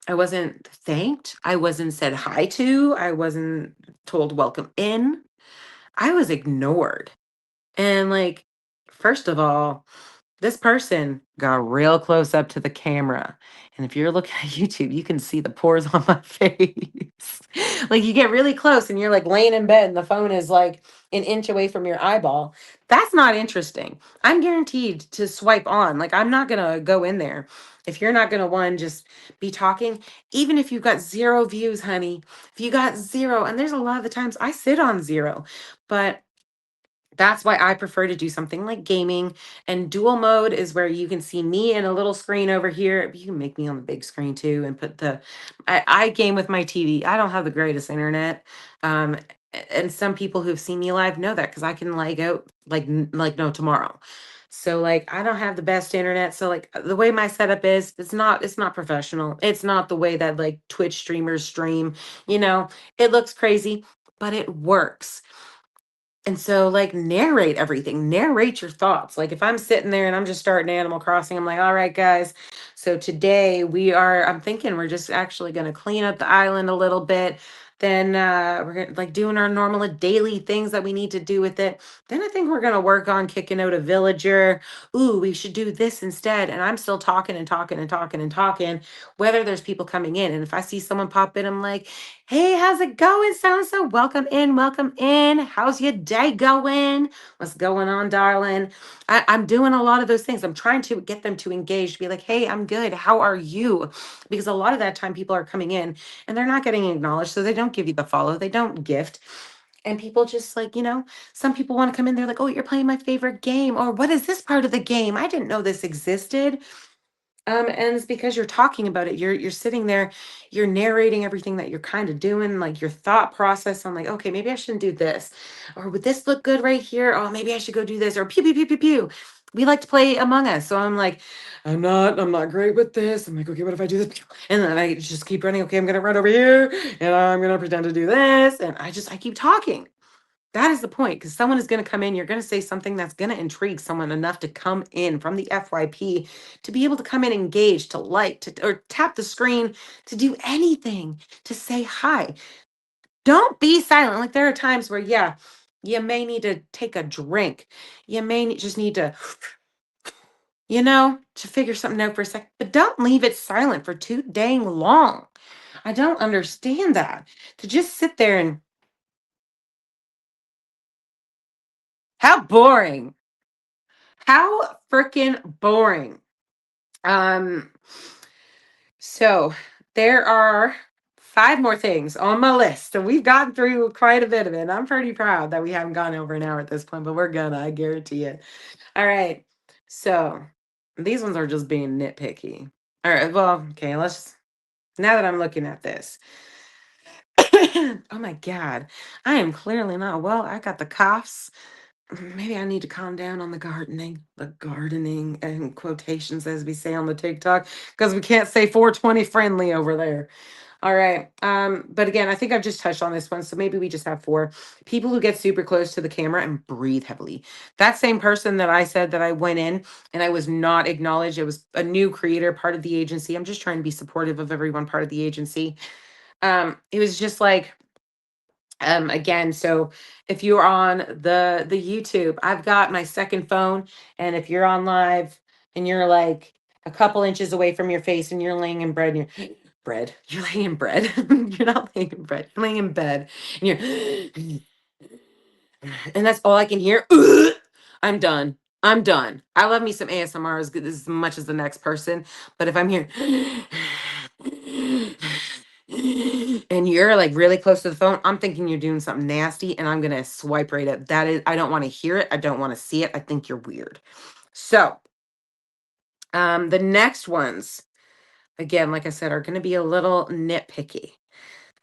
I wasn't thanked. I wasn't said hi to. I wasn't told welcome in. I was ignored. And like, first of all, this person got real close up to the camera. And if you're looking at YouTube, you can see the pores on my face. Like you get really close and you're like laying in bed and the phone is like an inch away from your eyeball. That's not interesting. I'm guaranteed to swipe on. Like I'm not going to go in there. If you're not going to one just be talking, even if you've got zero views, honey, if you got zero, and there's a lot of the times I sit on zero, but that's why I prefer to do something like gaming. And dual mode is where you can see me in a little screen over here. You can make me on the big screen too and put I game with my TV. I don't have the greatest internet. Um, and some people who've seen me live know that because I can like out like no tomorrow. So like I don't have the best internet. So like the way my setup is, it's not professional. It's not the way that like Twitch streamers stream, you know, it looks crazy, but it works. And so, like, narrate everything, narrate your thoughts. Like, if I'm sitting there and I'm just starting Animal Crossing, I'm like, all right, guys. So today I'm thinking we're just actually going to clean up the island a little bit. Then we're gonna, like doing our normal daily things that we need to do with it. Then I think we're going to work on kicking out a villager. Ooh, we should do this instead. And I'm still talking and talking and talking and talking, whether there's people coming in. And if I see someone pop in, I'm like, hey, how's it going? So and so, welcome in, welcome in. How's your day going? What's going on, darling? I'm doing a lot of those things. I'm trying to get them to engage, to be like, hey, I'm good. How are you? Because a lot of that time people are coming in and they're not getting acknowledged. So they don't give you the follow, they don't gift. And people just like, some people want to come in, they're like, oh, you're playing my favorite game. Or what is this part of the game? I didn't know this existed. And it's because you're talking about it. You're sitting there, you're narrating everything that you're kind of doing, like your thought process on like, okay, maybe I shouldn't do this. Or would this look good right here? Oh, maybe I should go do this. Or pew pew pew pew pew. We like to play Among Us. So I'm like, I'm not great with this. I'm like, okay, what if I do this? And then I just keep running. Okay, I'm gonna run over here and I'm gonna pretend to do this. And I keep talking. That is the point, because someone is going to come in. You're going to say something that's going to intrigue someone enough to come in from the FYP, to be able to come in, engage, to like, or tap the screen, to do anything, to say hi. Don't be silent. Like there are times where, yeah, you may need to take a drink. You may just need to, to figure something out for a second, but don't leave it silent for too dang long. I don't understand that. To just sit there and, how boring. How freaking boring. Um, so there are five more things on my list. And we've gotten through quite a bit of it. I'm pretty proud that we haven't gone over an hour at this point, but we're gonna, I guarantee it. All right. So these ones are just being nitpicky. All right. Well, okay, now that I'm looking at this. Oh my God. I am clearly not well. I got the coughs. Maybe I need to calm down on the gardening and quotations as we say on the TikTok, because we can't say 420 friendly over there. All right. But again, I think I've just touched on this one. So maybe we just have four people who get super close to the camera and breathe heavily. That same person that I said that I went in and I was not acknowledged. It was a new creator, part of the agency. I'm just trying to be supportive of everyone part of the agency. It was just like, again, so if you're on the YouTube, I've got my second phone, and if you're on live and you're like a couple inches away from your face and you're laying in bread and you're laying in bread. You're not laying in bread, you're laying in bed and you're and that's all I can hear. I'm done. I'm done. I love me some ASMR as good as much as the next person, but if I'm here and you're like really close to the phone, I'm thinking you're doing something nasty and I'm gonna swipe right up. That is, I don't want to hear it. I don't want to see it. I think you're weird. So the next ones, again, like I said, are gonna be a little nitpicky.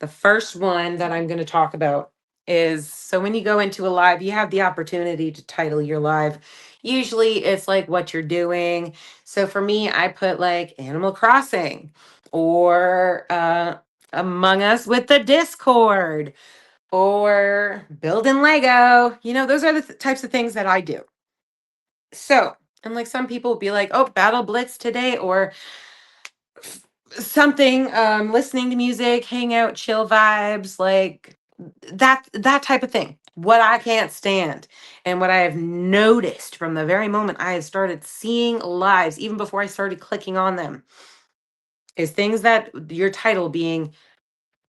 The first one that I'm gonna talk about is, so when you go into a live, you have the opportunity to title your live. Usually it's like what you're doing. So for me, I put like Animal Crossing. or Among Us with the Discord, or building Lego. Those are the types of things that I do. So, and like some people will be like, oh, Battle Blitz today, or something, listening to music, hang out, chill vibes, like that type of thing. What I can't stand, and what I have noticed from the very moment I have started seeing lives, even before I started clicking on them, is things that your title being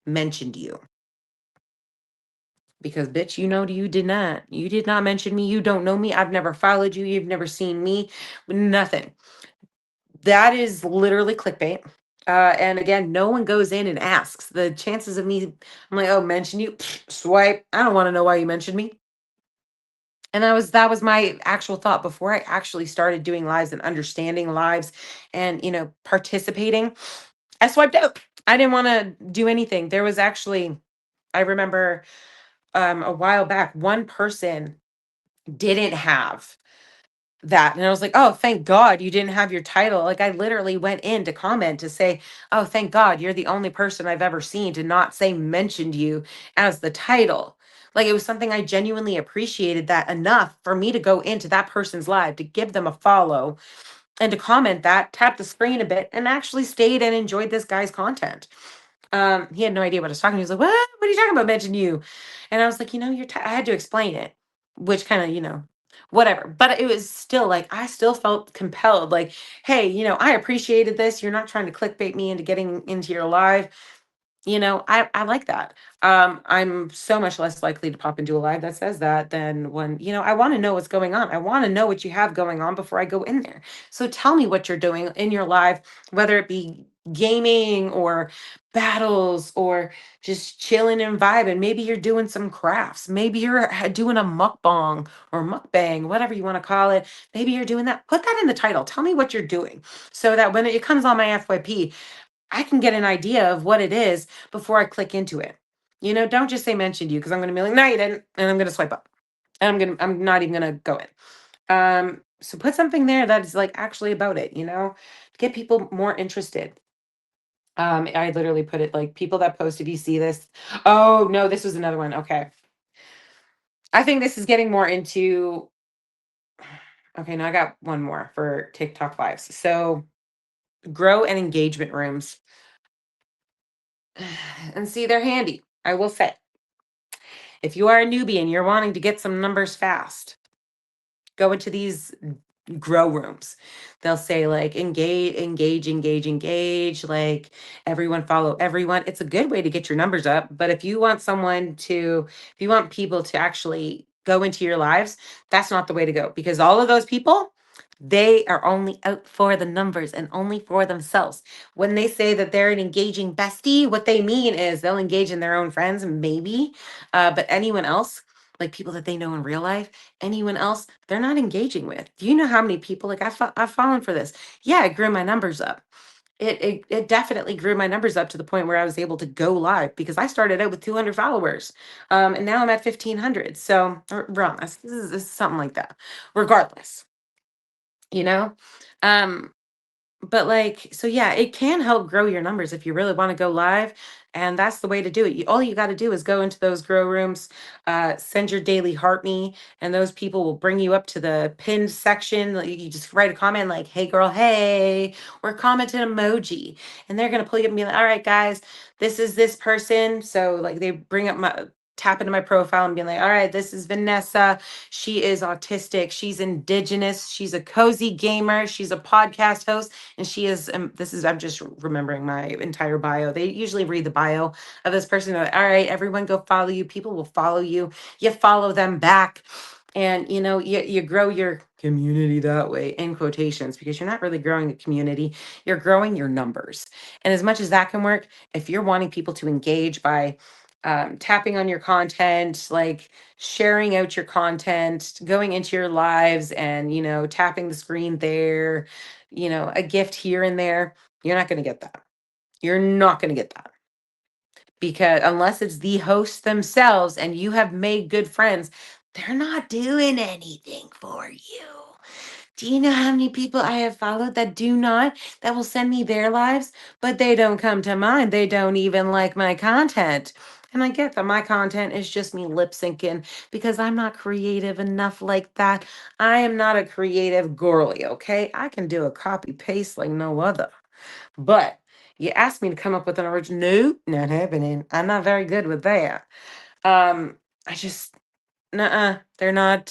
mentioned you. Because bitch, you did not mention me. You don't know me. I've never followed you. You've never seen me. Nothing. That is literally clickbait. And again, no one goes in and asks. The chances of me, I'm like, oh, mention you, swipe. I don't want to know why you mentioned me. And that was my actual thought before I actually started doing lives and understanding lives and participating. I swiped out. I didn't want to do anything. There was actually, I remember a while back, one person didn't have that. And I was like, oh, thank God you didn't have your title. Like, I literally went in to comment to say, oh, thank God you're the only person I've ever seen to not say mentioned you as the title. Like, it was something I genuinely appreciated that enough for me to go into that person's live, to give them a follow and to comment that, tap the screen a bit, and actually stayed and enjoyed this guy's content. He had no idea what I was talking. He was like, what are you talking about? Mention you. And I was like, I had to explain it, which kind of, whatever. But it was still like, I still felt compelled, like, hey, I appreciated this. You're not trying to clickbait me into getting into your live. I like that. I'm so much less likely to pop into a live that says that than when, I want to know what's going on. I want to know what you have going on before I go in there. So tell me what you're doing in your live, whether it be gaming or battles or just chilling and vibing. Maybe you're doing some crafts. Maybe you're doing a mukbang or mukbang, whatever you want to call it. Maybe you're doing that. Put that in the title. Tell me what you're doing so that when it comes on my FYP, I can get an idea of what it is before I click into it. Don't just say mentioned you, because I'm going to be like, no, you didn't. And I'm going to swipe up. And I'm not even going to go in. So put something there that is like actually about it, get people more interested. I literally put it like, people that post, if you see this. Oh, no, this was another one. Okay. I think this is getting more into, okay, now I got one more for TikTok lives. So grow and engagement rooms. And see, they're handy. I will say, if you are a newbie and you're wanting to get some numbers fast, go into these grow rooms. They'll say like engage, engage, engage, engage, like everyone follow everyone. It's a good way to get your numbers up. But if you want people to actually go into your lives, that's not the way to go, because all of those people, they are only out for the numbers and only for themselves. When they say that they're an engaging bestie, what they mean is they'll engage in their own friends, maybe, but anyone else, like people that they know in real life, anyone else, they're not engaging with. Do you know how many people, like I've fallen for this? Yeah, it grew my numbers up. It definitely grew my numbers up to the point where I was able to go live, because I started out with 200 followers, and now I'm at 1,500. So, or wrong, this is something like that. Regardless, you know, um, but like, so yeah, it can help grow your numbers if you really want to go live. And that's the way to do it. All you got to do is go into those grow rooms, send your daily heart me, and those people will bring you up to the pinned section. Like, you just write a comment like, hey girl, hey, or comment an emoji. And they're going to pull you up and be like, all right, guys, this is this person. So like they bring up tap into my profile and be like, all right, this is Vanessa. She is autistic. She's indigenous. She's a cozy gamer. She's a podcast host. And she is, I'm just remembering my entire bio. They usually read the bio of this person. They're like, all right, everyone go follow you. People will follow you. You follow them back. And, you grow your community that way, in quotations, because you're not really growing a community. You're growing your numbers. And as much as that can work, if you're wanting people to engage by tapping on your content, like sharing out your content, going into your lives and, tapping the screen there, a gift here and there, you're not going to get that. You're not going to get that, because unless it's the hosts themselves and you have made good friends, they're not doing anything for you. Do you know how many people I have followed that do not, that will send me their lives, but they don't come to mine? They don't even like my content. And I get that my content is just me lip syncing because I'm not creative enough like that. I am not a creative girly, okay? I can do a copy paste like no other. But you asked me to come up with an original. Nope, not happening. I'm not very good with that. I just nuh-uh. They're not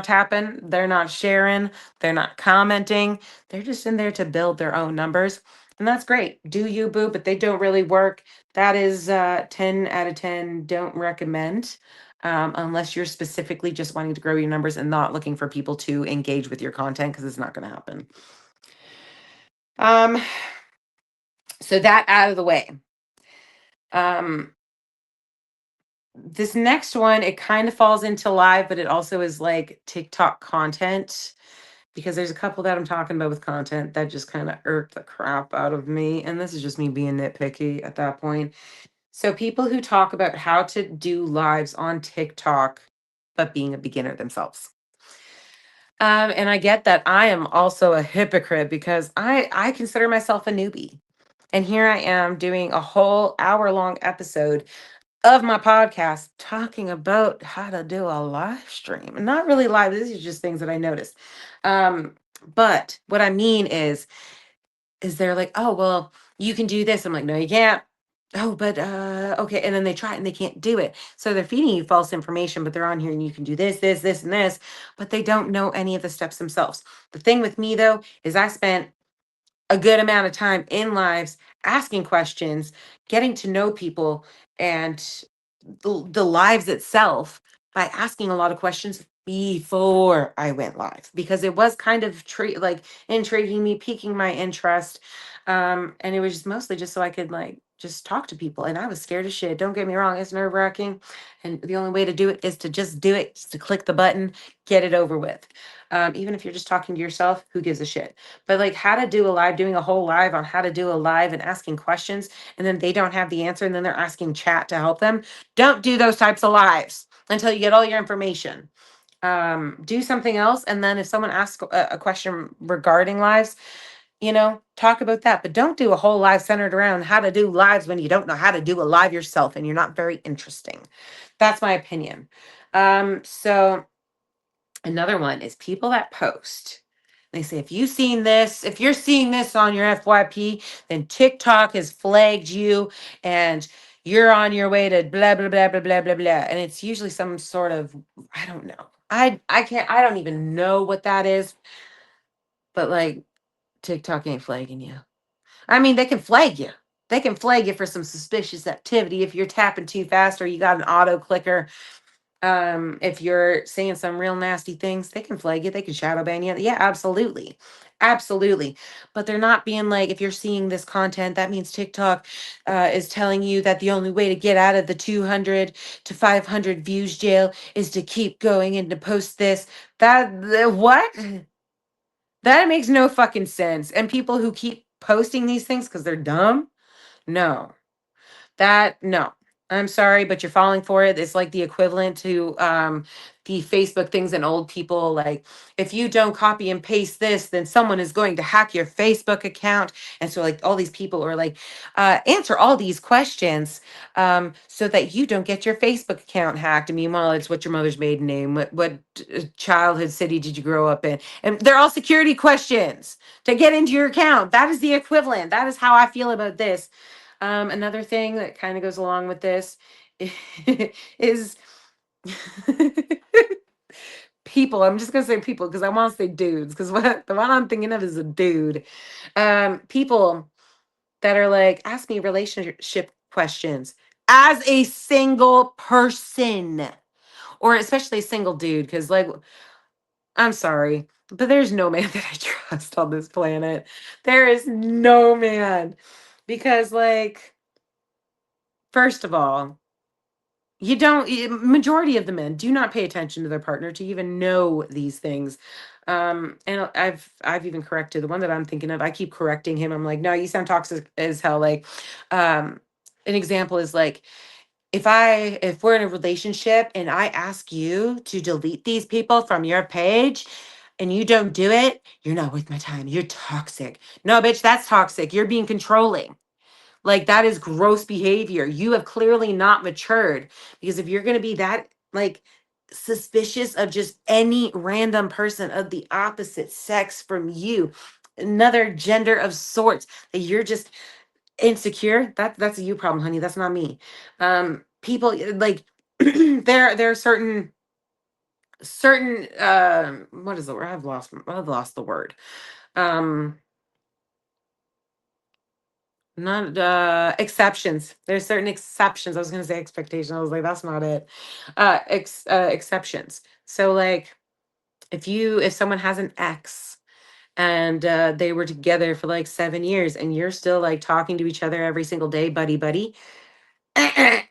tapping, they're not sharing, they're not commenting. They're just in there to build their own numbers. And that's great. Do you, boo, but they don't really work. That is 10 out of 10. Don't recommend. Unless you're specifically just wanting to grow your numbers and not looking for people to engage with your content, because it's not going to happen. Um, so that out of the way. Um, this next one, it kind of falls into live, but it also is like TikTok content because there's a couple that I'm talking about with content that just kind of irk the crap out of me. And this is just me being nitpicky at that point. So, people who talk about how to do lives on TikTok, but being a beginner themselves. And I get that I am also a hypocrite because I consider myself a newbie. And here I am doing a whole hour long episode of my podcast talking about how to do a live stream. Not really live, this is just things that I noticed. Um, but what I mean is they're like, oh, well, you can do this. I'm like, no, you can't. Oh, but okay. And then they try it and they can't do it. So they're feeding you false information, but they're on here and you can do this, this, and this, but they don't know any of the steps themselves. The thing with me though is I spent a good amount of time in lives asking questions, getting to know people, and the lives itself by asking a lot of questions before I went live because it was kind of like intriguing me, piquing my interest. And it was just mostly just so I could like just talk to people. And I was scared as shit. Don't get me wrong, it's nerve-wracking. And the only way to do it is to just do it, just to click the button, get it over with. Even if you're just talking to yourself, who gives a shit? But like how to do a live, doing a whole live on how to do a live and asking questions, and then they don't have the answer, and then they're asking chat to help them. Don't do those types of lives until you get all your information. Do something else, and then if someone asks a question regarding lives, talk about that. But don't do a whole live centered around how to do lives when you don't know how to do a live yourself and you're not very interesting. That's my opinion. So another one is people that post. They say, if you're seeing this on your FYP, then TikTok has flagged you and you're on your way to blah, blah, blah, blah, blah, blah, blah. And it's usually some sort of, I don't know. I don't even know what that is, but like TikTok ain't flagging you. I mean, they can flag you. They can flag you for some suspicious activity if you're tapping too fast or you got an auto clicker. If you're saying some real nasty things, they can flag you, they can shadow ban you. Yeah, absolutely. Absolutely. But they're not being like, if you're seeing this content, that means TikTok is telling you that the only way to get out of the 200 to 500 views jail is to keep going and to post this. What? That makes no fucking sense. And people who keep posting these things because they're dumb, no. No. I'm sorry, but you're falling for it. It's like the equivalent to the Facebook things and old people. Like, if you don't copy and paste this, then someone is going to hack your Facebook account. And so, like, all these people are like, answer all these questions so that you don't get your Facebook account hacked. And meanwhile, it's what's your mother's maiden name? What childhood city did you grow up in? And they're all security questions to get into your account. That is the equivalent. That is how I feel about this. Another thing that kind of goes along with this is people. I'm just gonna say people because I want to say dudes because what the one I'm thinking of is a dude. People that are like, ask me relationship questions as a single person, or especially a single dude, because like, I'm sorry, but there's no man that I trust on this planet. There is no man because like. First of all, you don't majority of the men do not pay attention to their partner to even know these things. And I've even corrected the one that I'm thinking of. I keep correcting him. I'm like, no, you sound toxic as hell. Like, an example is like, if we're in a relationship and I ask you to delete these people from your page, and you don't do it, you're not worth my time. You're toxic. No, bitch, that's toxic. You're being controlling. Like that is gross behavior. You have clearly not matured because if you're going to be that like suspicious of just any random person of the opposite sex from you, another gender of sorts that you're just insecure, that's a you problem, honey. That's not me. People like there are certain what is the word? I've lost the word. Um Not exceptions. There's certain exceptions. I was gonna say expectation. I was like, that's not it. Exceptions. So like if someone has an ex and they were together for like 7 years and you're still like talking to each other every single day, buddy, buddy, uh-uh,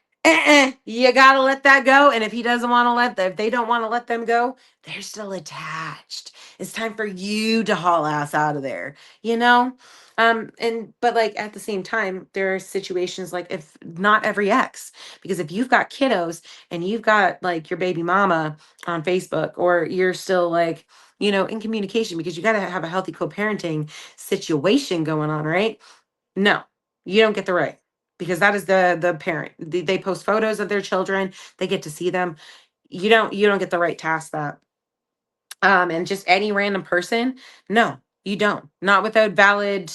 you gotta let that go. And if he doesn't want to if they don't want to let them go, they're still attached. It's time for you to haul ass out of there, you know? And but like at the same time, there are situations like if not every ex, because if you've got kiddos and you've got like your baby mama on Facebook, or you're still like, in communication because you got to have a healthy co-parenting situation going on, right? No, you don't get the right because that is the parent. They post photos of their children. They get to see them. You don't get the right to ask that. And just any random person, no, you don't. Not without valid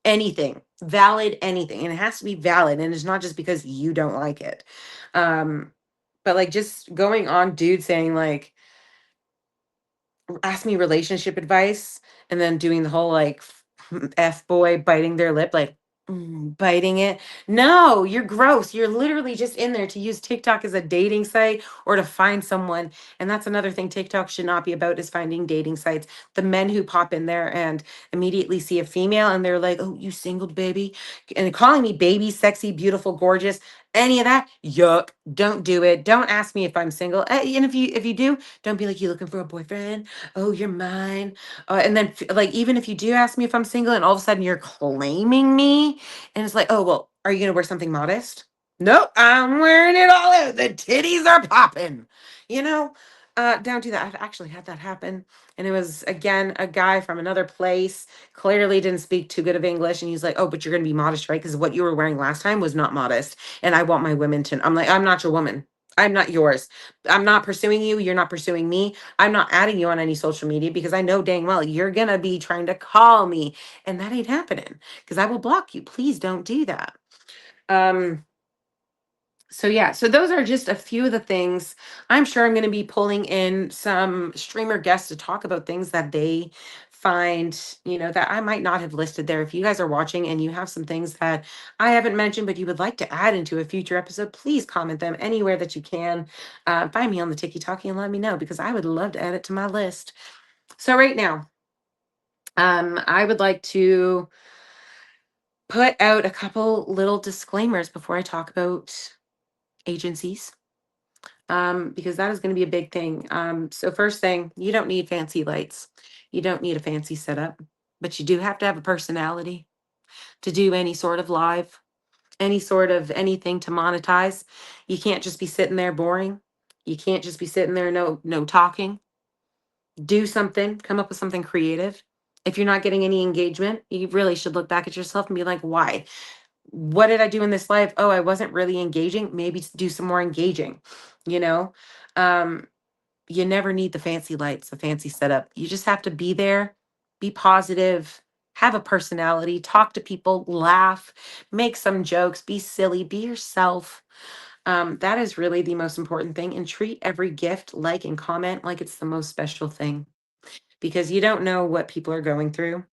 anything, and it has to be valid, and it's not just because you don't like it. Um, but like just going on, dude, saying like ask me relationship advice and then doing the whole like F boy biting their lip, like biting it. No, you're gross. You're literally just in there to use TikTok as a dating site or to find someone. And that's another thing TikTok should not be about is finding dating sites. The men who pop in there and immediately see a female and they're like, oh, you single baby? And calling me baby, sexy, beautiful, gorgeous. Any of that, yuck. Don't do it. Don't ask me if I'm single. And if you do, don't be like, you looking for a boyfriend? Oh, you're mine. And then, like, even if you do ask me if I'm single and all of a sudden you're claiming me, and it's like, oh, well, are you going to wear something modest? Nope, I'm wearing it all out. The titties are popping. You know, don't do that. I've actually had that happen. And it was, again, a guy from another place, clearly didn't speak too good of English. And he's like, oh, but you're going to be modest, right? Because what you were wearing last time was not modest. And I want my women to, I'm like, I'm not your woman. I'm not yours. I'm not pursuing you. You're not pursuing me. I'm not adding you on any social media because I know dang well you're going to be trying to call me and that ain't happening because I will block you. Please don't do that. Um so yeah, so those are just a few of the things. I'm sure I'm going to be pulling in some streamer guests to talk about things that they find, that I might not have listed there. If you guys are watching and you have some things that I haven't mentioned, but you would like to add into a future episode, please comment them anywhere that you can. Find me on the Tiki Talkie and let me know because I would love to add it to my list. So right now, I would like to put out a couple little disclaimers before I talk about agencies, because that is going to be a big thing. So first thing, you don't need fancy lights. You don't need a fancy setup, but you do have to have a personality to do any sort of live, any sort of anything to monetize. You can't just be sitting there boring. You can't just be sitting there no talking. Do something, come up with something creative. If you're not getting any engagement, you really should look back at yourself and be like, why? What did I do in this life? Oh, I wasn't really engaging. Maybe do some more engaging, you know? Um, you never need the fancy lights, the fancy setup. You just have to be there, be positive, have a personality, talk to people, laugh, make some jokes, be silly, be yourself. That is really the most important thing. And treat every gift, like, and comment like it's the most special thing because you don't know what people are going through.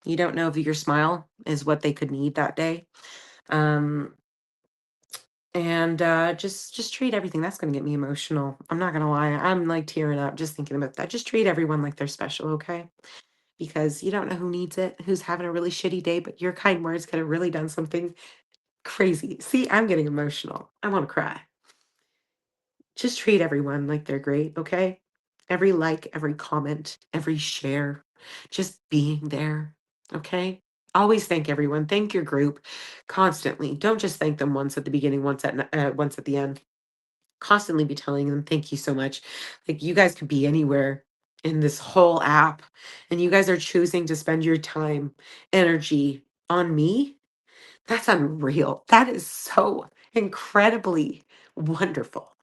You don't know if your smile is what they could need that day. Um, and just treat everything. That's gonna get me emotional. I'm not gonna lie. I'm like tearing up just thinking about that. Just treat everyone like they're special, okay? Because you don't know who needs it, who's having a really shitty day, but your kind words could have really done something crazy. See, I'm getting emotional. I want to cry. Just treat everyone like they're great, okay? Every like, every comment, every share, just being there, okay? Always thank everyone. Thank your group constantly. Don't just thank them once at the beginning, once at the end. Constantly be telling them thank you so much. Like you guys could be anywhere in this whole app, and you guys are choosing to spend your time, energy on me, that's unreal. That is so incredibly wonderful.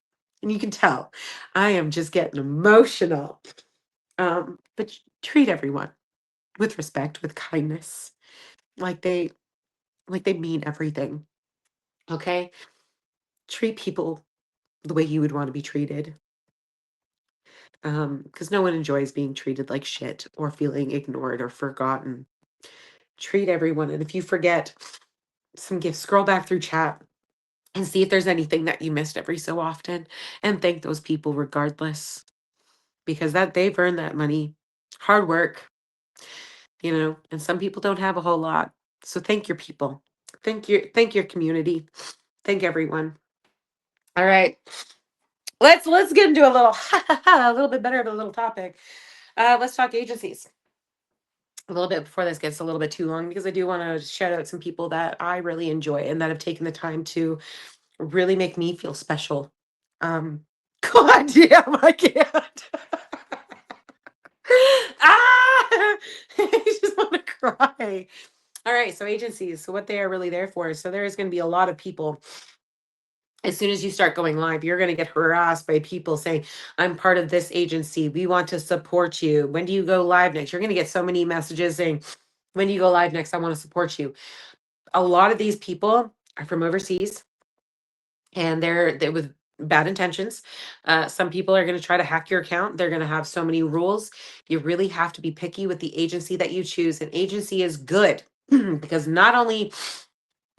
And you can tell I am just getting emotional. But treat everyone with respect, with kindness, like they mean everything. Okay? Treat people the way you would want to be treated. Because no one enjoys being treated like shit or feeling ignored or forgotten. Treat everyone. And if you forget some gifts, scroll back through chat and see if there's anything that you missed every so often, and thank those people regardless, because that they've earned that money. Hard work, and some people don't have a whole lot. So thank your people. Thank your community. Thank everyone. All right. Let's get into a little a little bit better of a little topic. Let's talk agencies a little bit before this gets a little bit too long, because I do want to shout out some people that I really enjoy and that have taken the time to really make me feel special. Um, God damn, I can't. Ah, I just want to cry. All right, so agencies, so what they are really there for. So there is going to be a lot of people. As soon as you start going live, you're going to get harassed by people saying, I'm part of this agency. We want to support you. When do you go live next? You're going to get so many messages saying, when do you go live next? I want to support you. A lot of these people are from overseas, and they're with bad intentions. Some people are going to try to hack your account. They're going to have so many rules. You really have to be picky with the agency that you choose. An agency is good because not only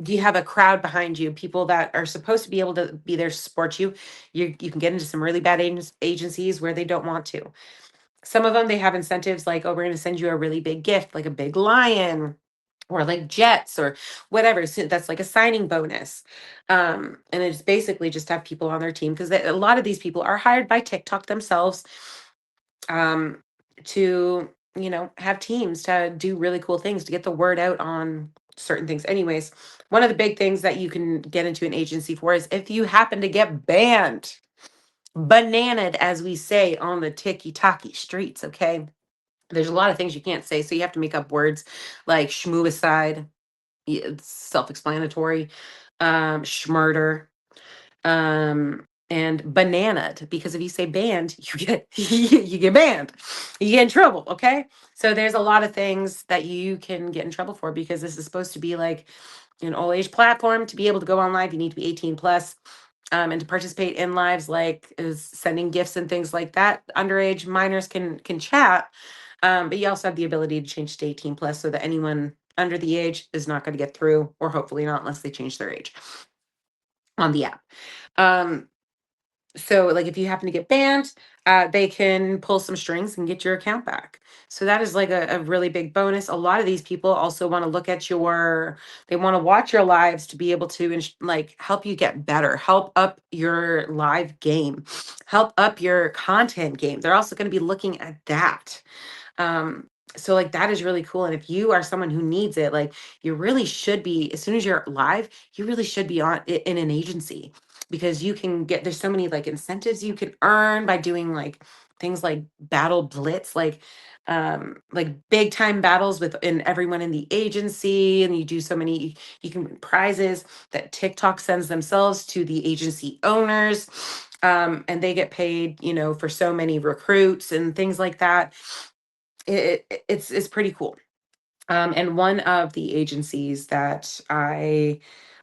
do you have a crowd behind you, people that are supposed to be able to be there to support you, you can get into some really bad agencies where they don't want to. Some of them, they have incentives like, oh, we're going to send you a really big gift, like a big lion or like jets or whatever. So that's like a signing bonus. And it's basically just have people on their team, because a lot of these people are hired by TikTok themselves, um, to, have teams to do really cool things to get the word out on certain things. Anyways, one of the big things that you can get into an agency for is if you happen to get banned, bananaed, as we say on the ticky-tacky streets, okay? There's a lot of things you can't say, so you have to make up words like schmooicide, it's self-explanatory, schmurder, and bananaed, because if you say banned, you get you get banned. You get in trouble, okay? So there's a lot of things that you can get in trouble for, because this is supposed to be like an all age platform. To be able to go on live, you need to be 18 plus. And to participate in lives like is sending gifts and things like that, underage minors can chat. But you also have the ability to change to 18 plus, so that anyone under the age is not going to get through, or hopefully not, unless they change their age on the app. Um, so like if you happen to get banned, they can pull some strings and get your account back. So that is like a really big bonus. A lot of these people also want to look at they want to watch your lives to be able to like help you get better, help up your live game, help up your content game. They're also going to be looking at that. So like that is really cool. And if you are someone who needs it, like you really should be, as soon as you're live, you really should be in an agency, because you can get, there's so many like incentives you can earn by doing like things like battle blitz, like big time battles within everyone in the agency. And you do so many, you can win prizes that TikTok sends themselves to the agency owners. And they get paid, for so many recruits and things like that. It's pretty cool. And one of the agencies that I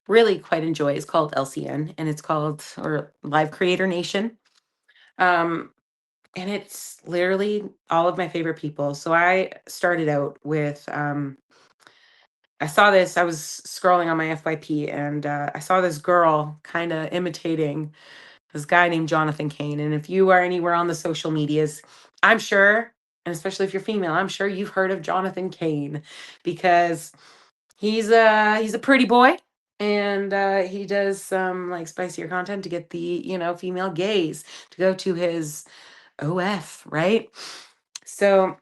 really quite enjoy is called LCN, and it's called, or Live Creator Nation. Um, and it's literally all of my favorite people. So I started out with, I saw this, I was scrolling on my FYP, and I saw this girl kind of imitating this guy named Jonathan Kane. And if you are anywhere on the social medias, I'm sure, and especially if you're female, I'm sure you've heard of Jonathan Kane, because he's a pretty boy, and he does some like spicier content to get the, female gaze to go to his OF, right? So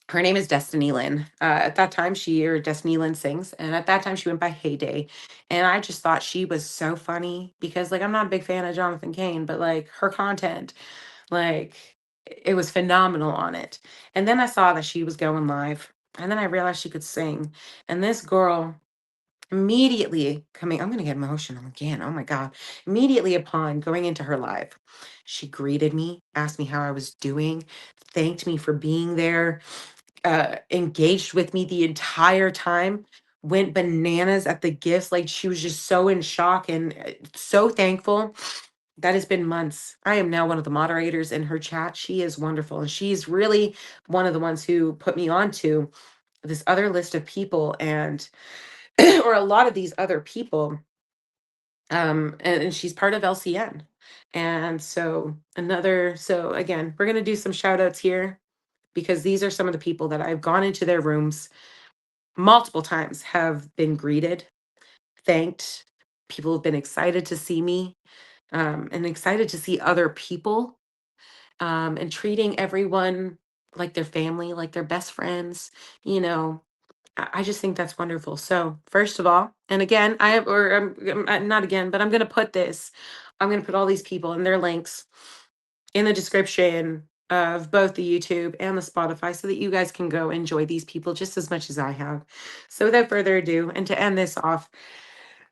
her name is Destiny Lynn. At that time, or Destiny Lynn sings, and at that time she went by Heyday. And I just thought she was so funny, because like I'm not a big fan of Jonathan Kane, but like her content, like it was phenomenal on it. And then I saw that she was going live, and then I realized she could sing. And this girl immediately coming, I'm going to get emotional again. Oh my God. Immediately upon going into her live, she greeted me, asked me how I was doing, thanked me for being there, engaged with me the entire time, went bananas at the gifts. Like she was just so in shock and so thankful. That has been months. I am now one of the moderators in her chat. She is wonderful. And she's really one of the ones who put me on to this other list of people and or a lot of these other people. And she's part of LCN. And so so again, we're gonna do some shout outs here because these are some of the people that I've gone into their rooms multiple times, have been greeted, thanked. People have been excited to see me, and excited to see other people, and treating everyone like their family, like their best friends. You know, I just think that's wonderful. So, first of all, and again, I have, or not again, but I'm going to put this, I'm going to put all these people and their links in the description of both the YouTube and the Spotify so that you guys can go enjoy these people just as much as I have. So, without further ado, and to end this off,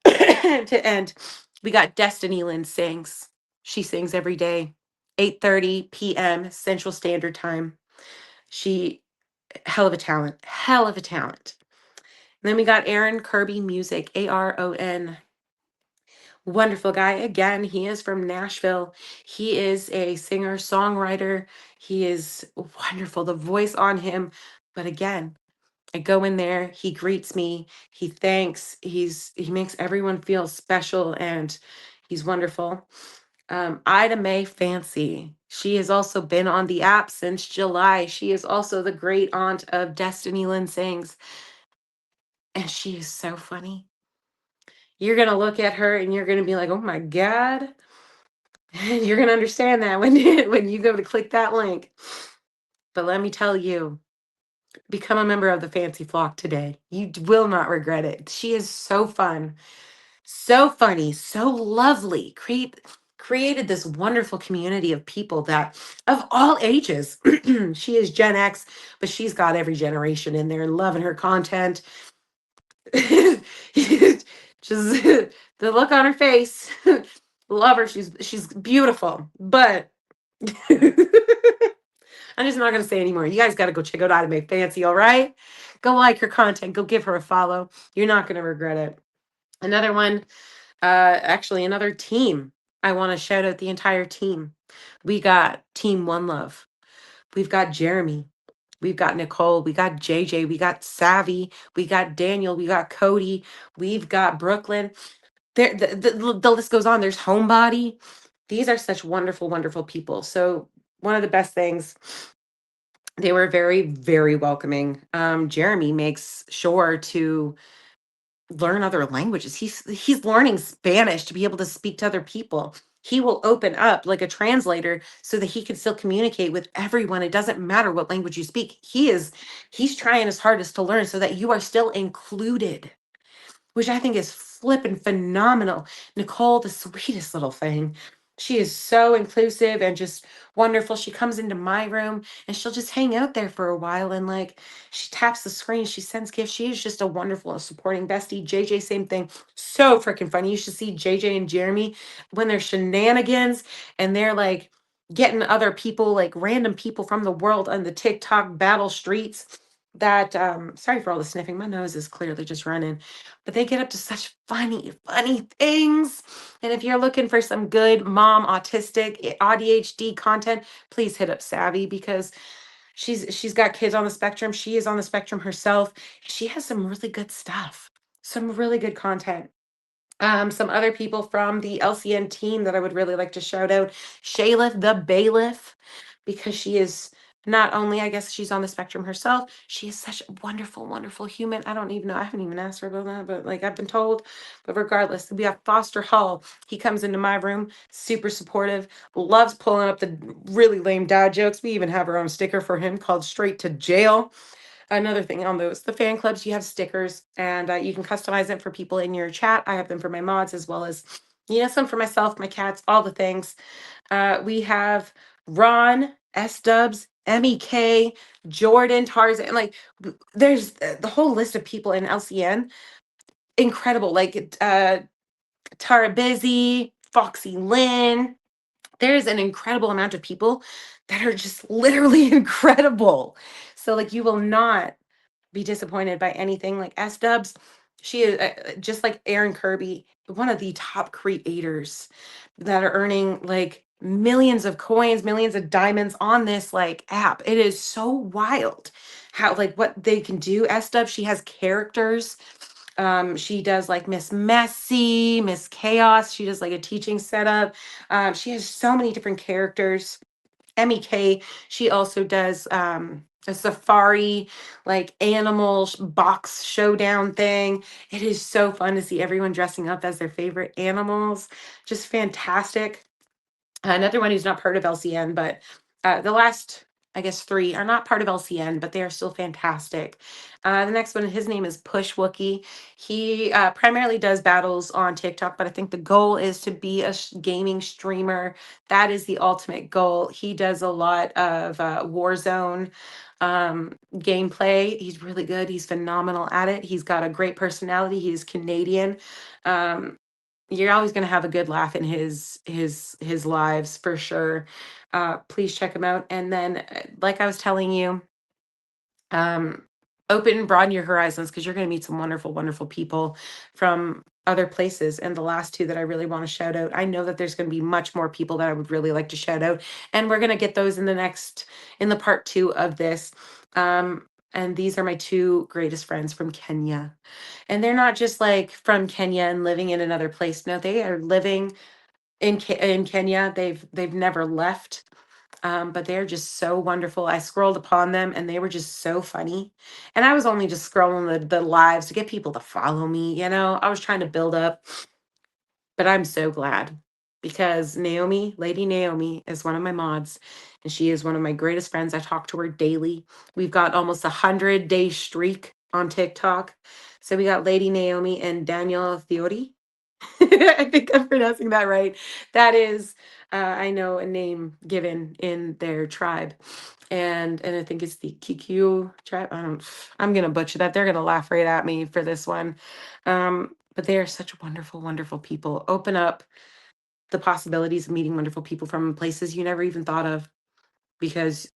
to end, we got Destiny Lynn sings. She sings every day, 8:30 p.m. Central Standard Time. She hell of a talent, hell of a talent. And then we got Aaron Kirby Music, Aron. Wonderful guy. Again, he is from Nashville. He is a singer, songwriter. He is wonderful. The voice on him. But again, I go in there, he greets me, he thanks, he makes everyone feel special and he's wonderful. Ida Mae Fancy. She has also been on the app since July. She is also the great aunt of Destiny Lynn Sings, and she is so funny. You're gonna look at her and you're gonna be like, "Oh my God!" And you're gonna understand that when when you go to click that link. But let me tell you, become a member of the Fancy Flock today. Will not regret it. She is so fun, so funny, so lovely. Created this wonderful community of people that of all ages. She is Gen X, but she's got every generation in there loving her content. Just the look on her face. Love her. She's beautiful. But I'm just not gonna say anymore. You guys gotta go check out Ida Mae Fancy, all right? Go like her content, go give her a follow. You're not gonna regret it. Another one, actually another team. I want to shout out the entire team. We got Team One Love. We've got Jeremy. We've got Nicole. We got JJ. We got Savvy. We got Daniel. We got Cody. We've got Brooklyn. There, the list goes on. There's Homebody. These are such wonderful, wonderful people. So one of the best things, they were very, very welcoming. Jeremy makes sure to learn other languages. He's learning Spanish to be able to speak to other people. He will open up like a translator so that he can still communicate with everyone. It doesn't matter what language you speak. He's trying his hardest to learn so that you are still included, which I think is flippin' phenomenal. Nicole, the sweetest little thing. She is so inclusive and just wonderful. She comes into my room and she'll just hang out there for a while and like she taps the screen, she sends gifts. She is just a wonderful supporting bestie. JJ, same thing. So freaking funny. You should see JJ and Jeremy when they're shenanigans and they're like getting other people, like random people from the world on the TikTok battle streets. That sorry for all the sniffing. My nose is clearly just running, but they get up to such funny, funny things. And if you're looking for some good mom autistic ADHD content, please hit up Savvy because she's got kids on the spectrum. She is on the spectrum herself. She has some really good stuff, some really good content. Some other people from the LCN team that I would really like to shout out. Shayla the Bailiff, because she is not only, I guess she's on the spectrum herself, she is such a wonderful, wonderful human. I don't even know. I haven't even asked her about that, but like I've been told. But regardless, we have Foster Hall. He comes into my room, super supportive, loves pulling up the really lame dad jokes. We even have our own sticker for him called Straight to Jail. Another thing on those, the fan clubs, you have stickers and you can customize it for people in your chat. I have them for my mods as well as, some for myself, my cats, all the things. We have Ron S Dubs, MEK, Jordan, Tarzan. Like there's the whole list of people in LCN. Incredible. Like Tara Busy, Foxy Lynn. There's an incredible amount of people that are just literally incredible. So like you will not be disappointed by anything like S Dubs. She is just like Aaron Kirby, one of the top creators that are earning like millions of coins, millions of diamonds on this like app. It is so wild how like what they can do. S Dubs, she has characters. She does like Miss Messy, Miss Chaos. She does like a teaching setup. She has so many different characters. MEK, she also does a safari, like animal box showdown thing. It is so fun to see everyone dressing up as their favorite animals. Just fantastic. Another one who's not part of LCN, but the last, I guess, three are not part of LCN, but they are still fantastic. The next one, his name is Push Wookie. He primarily does battles on TikTok, but I think the goal is to be a gaming streamer. That is the ultimate goal. He does a lot of Warzone gameplay. He's really good. He's phenomenal at it. He's got a great personality. He's Canadian. Um, you're always going to have a good laugh in his lives for sure. Please check him out. And then like I was telling you, um open and broaden your horizons because you're going to meet some wonderful wonderful people from other places. And the last two that I really want to shout out, I know that there's going to be much more people that I would really like to shout out, and we're going to get those in the part two of this. And these are my two greatest friends from Kenya, and they're not just like from Kenya and living in another place. No, they are living in Kenya. They've never left. But they're just so wonderful. I scrolled upon them and they were just so funny. And I was only just scrolling the lives to get people to follow me. I was trying to build up, but I'm so glad because Naomi, Lady Naomi, is one of my mods, and she is one of my greatest friends. I talk to her daily. We've got almost 100-day streak on TikTok. So we got Lady Naomi and Daniel Theori. I think I'm pronouncing that right. That is, I know, a name given in their tribe, and I think it's the Kikyu tribe. I'm gonna butcher that. They're gonna laugh right at me for this one, but they are such wonderful, wonderful people. Open up the possibilities of meeting wonderful people from places you never even thought of, because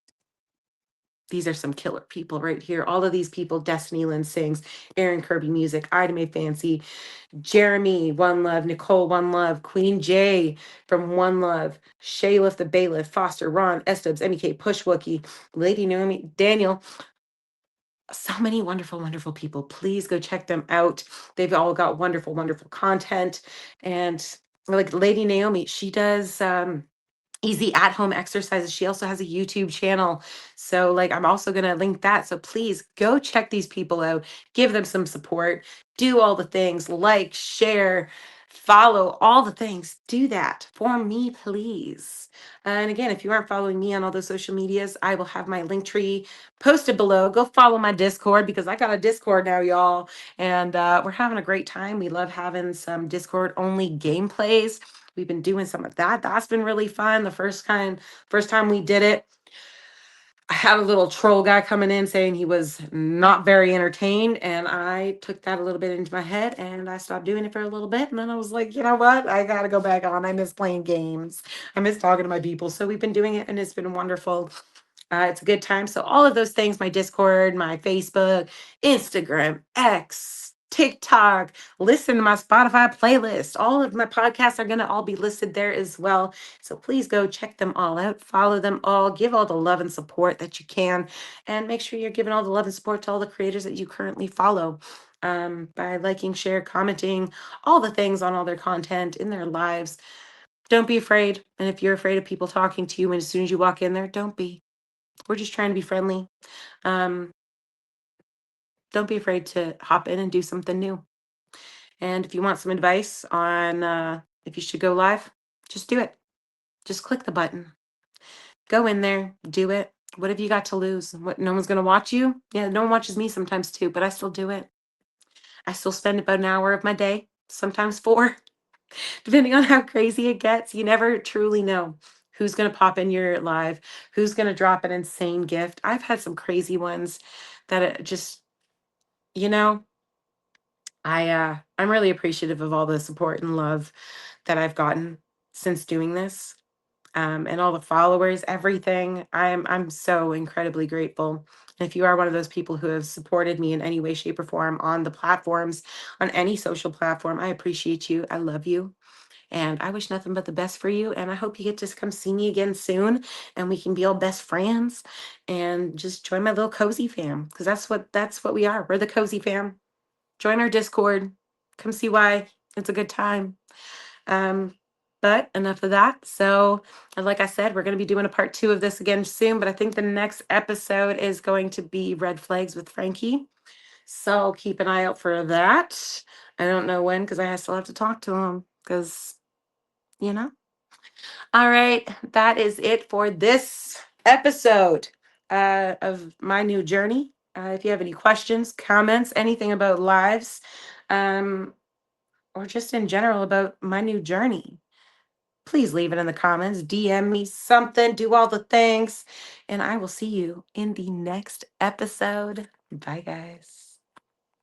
these are some killer people right here. All of these people: Destiny Lynn sings, Aaron Kirby music, Ida Mae Fancy, Jeremy, One Love, Nicole, One Love, Queen J from One Love, Shayla the Bailiff, Foster, Ron, Estubs, MEK, Push Wookie, Lady Naomi, Daniel. So many wonderful, wonderful people. Please go check them out. They've all got wonderful, wonderful content. And like Lady Naomi, she does easy at home exercises. She also has a YouTube channel. So, like, I'm also going to link that. So, please go check these people out, give them some support, do all the things, like, share, follow, all the things. Do that for me, please. And again, if you aren't following me on all those social medias, I will have my link tree posted below. Go follow my Discord because I got a Discord now, y'all. And we're having a great time. We love having some Discord only gameplays. We've been doing some of that. That's been really fun. First time we did it, I had a little troll guy coming in saying he was not very entertained, and I took that a little bit into my head and I stopped doing it for a little bit. And then I was like, you know what? I got to go back on. I miss playing games. I miss talking to my people. So we've been doing it and it's been wonderful. It's a good time. So all of those things, my Discord, my Facebook, Instagram, X, TikTok, listen to my Spotify playlist. All of my podcasts are going to all be listed there as well. So please go check them all out, follow them all, give all the love and support that you can, and make sure you're giving all the love and support to all the creators that you currently follow. By liking, share, commenting, all the things on all their content in their lives. Don't be afraid. And if you're afraid of people talking to you, and as soon as you walk in there, don't be. We're just trying to be friendly. Um, don't be afraid to hop in and do something new. And if you want some advice on if you should go live, just do it. Just click the button. Go in there, do it. What have you got to lose? What, no one's going to watch you? Yeah, no one watches me sometimes too, but I still do it. I still spend about an hour of my day, sometimes four, depending on how crazy it gets. You never truly know. who's going to pop in your live, who's going to drop an insane gift. I've had some crazy ones that just, you know, I'm really appreciative of all the support and love that I've gotten since doing this, and all the followers, everything. I'm so incredibly grateful. And if you are one of those people who have supported me in any way, shape, or form on the platforms, on any social platform, I appreciate you. I love you. And I wish nothing but the best for you. And I hope you get to come see me again soon and we can be all best friends and just join my little cozy fam. Because that's what we are. We're the cozy fam. Join our Discord. Come see why. It's a good time. Um, but enough of that. So, like I said, we're going to be doing a part 2 of this again soon. But I think the next episode is going to be red flags with Frankie. So keep an eye out for that. I don't know when because I still have to talk to him because, you know. All right, that is it for this episode of my new journey. If you have any questions, comments, anything about lives, um, or just in general about my new journey, please leave it in the comments. DM me something, do all the things, and I will see you in the next episode. Bye, guys.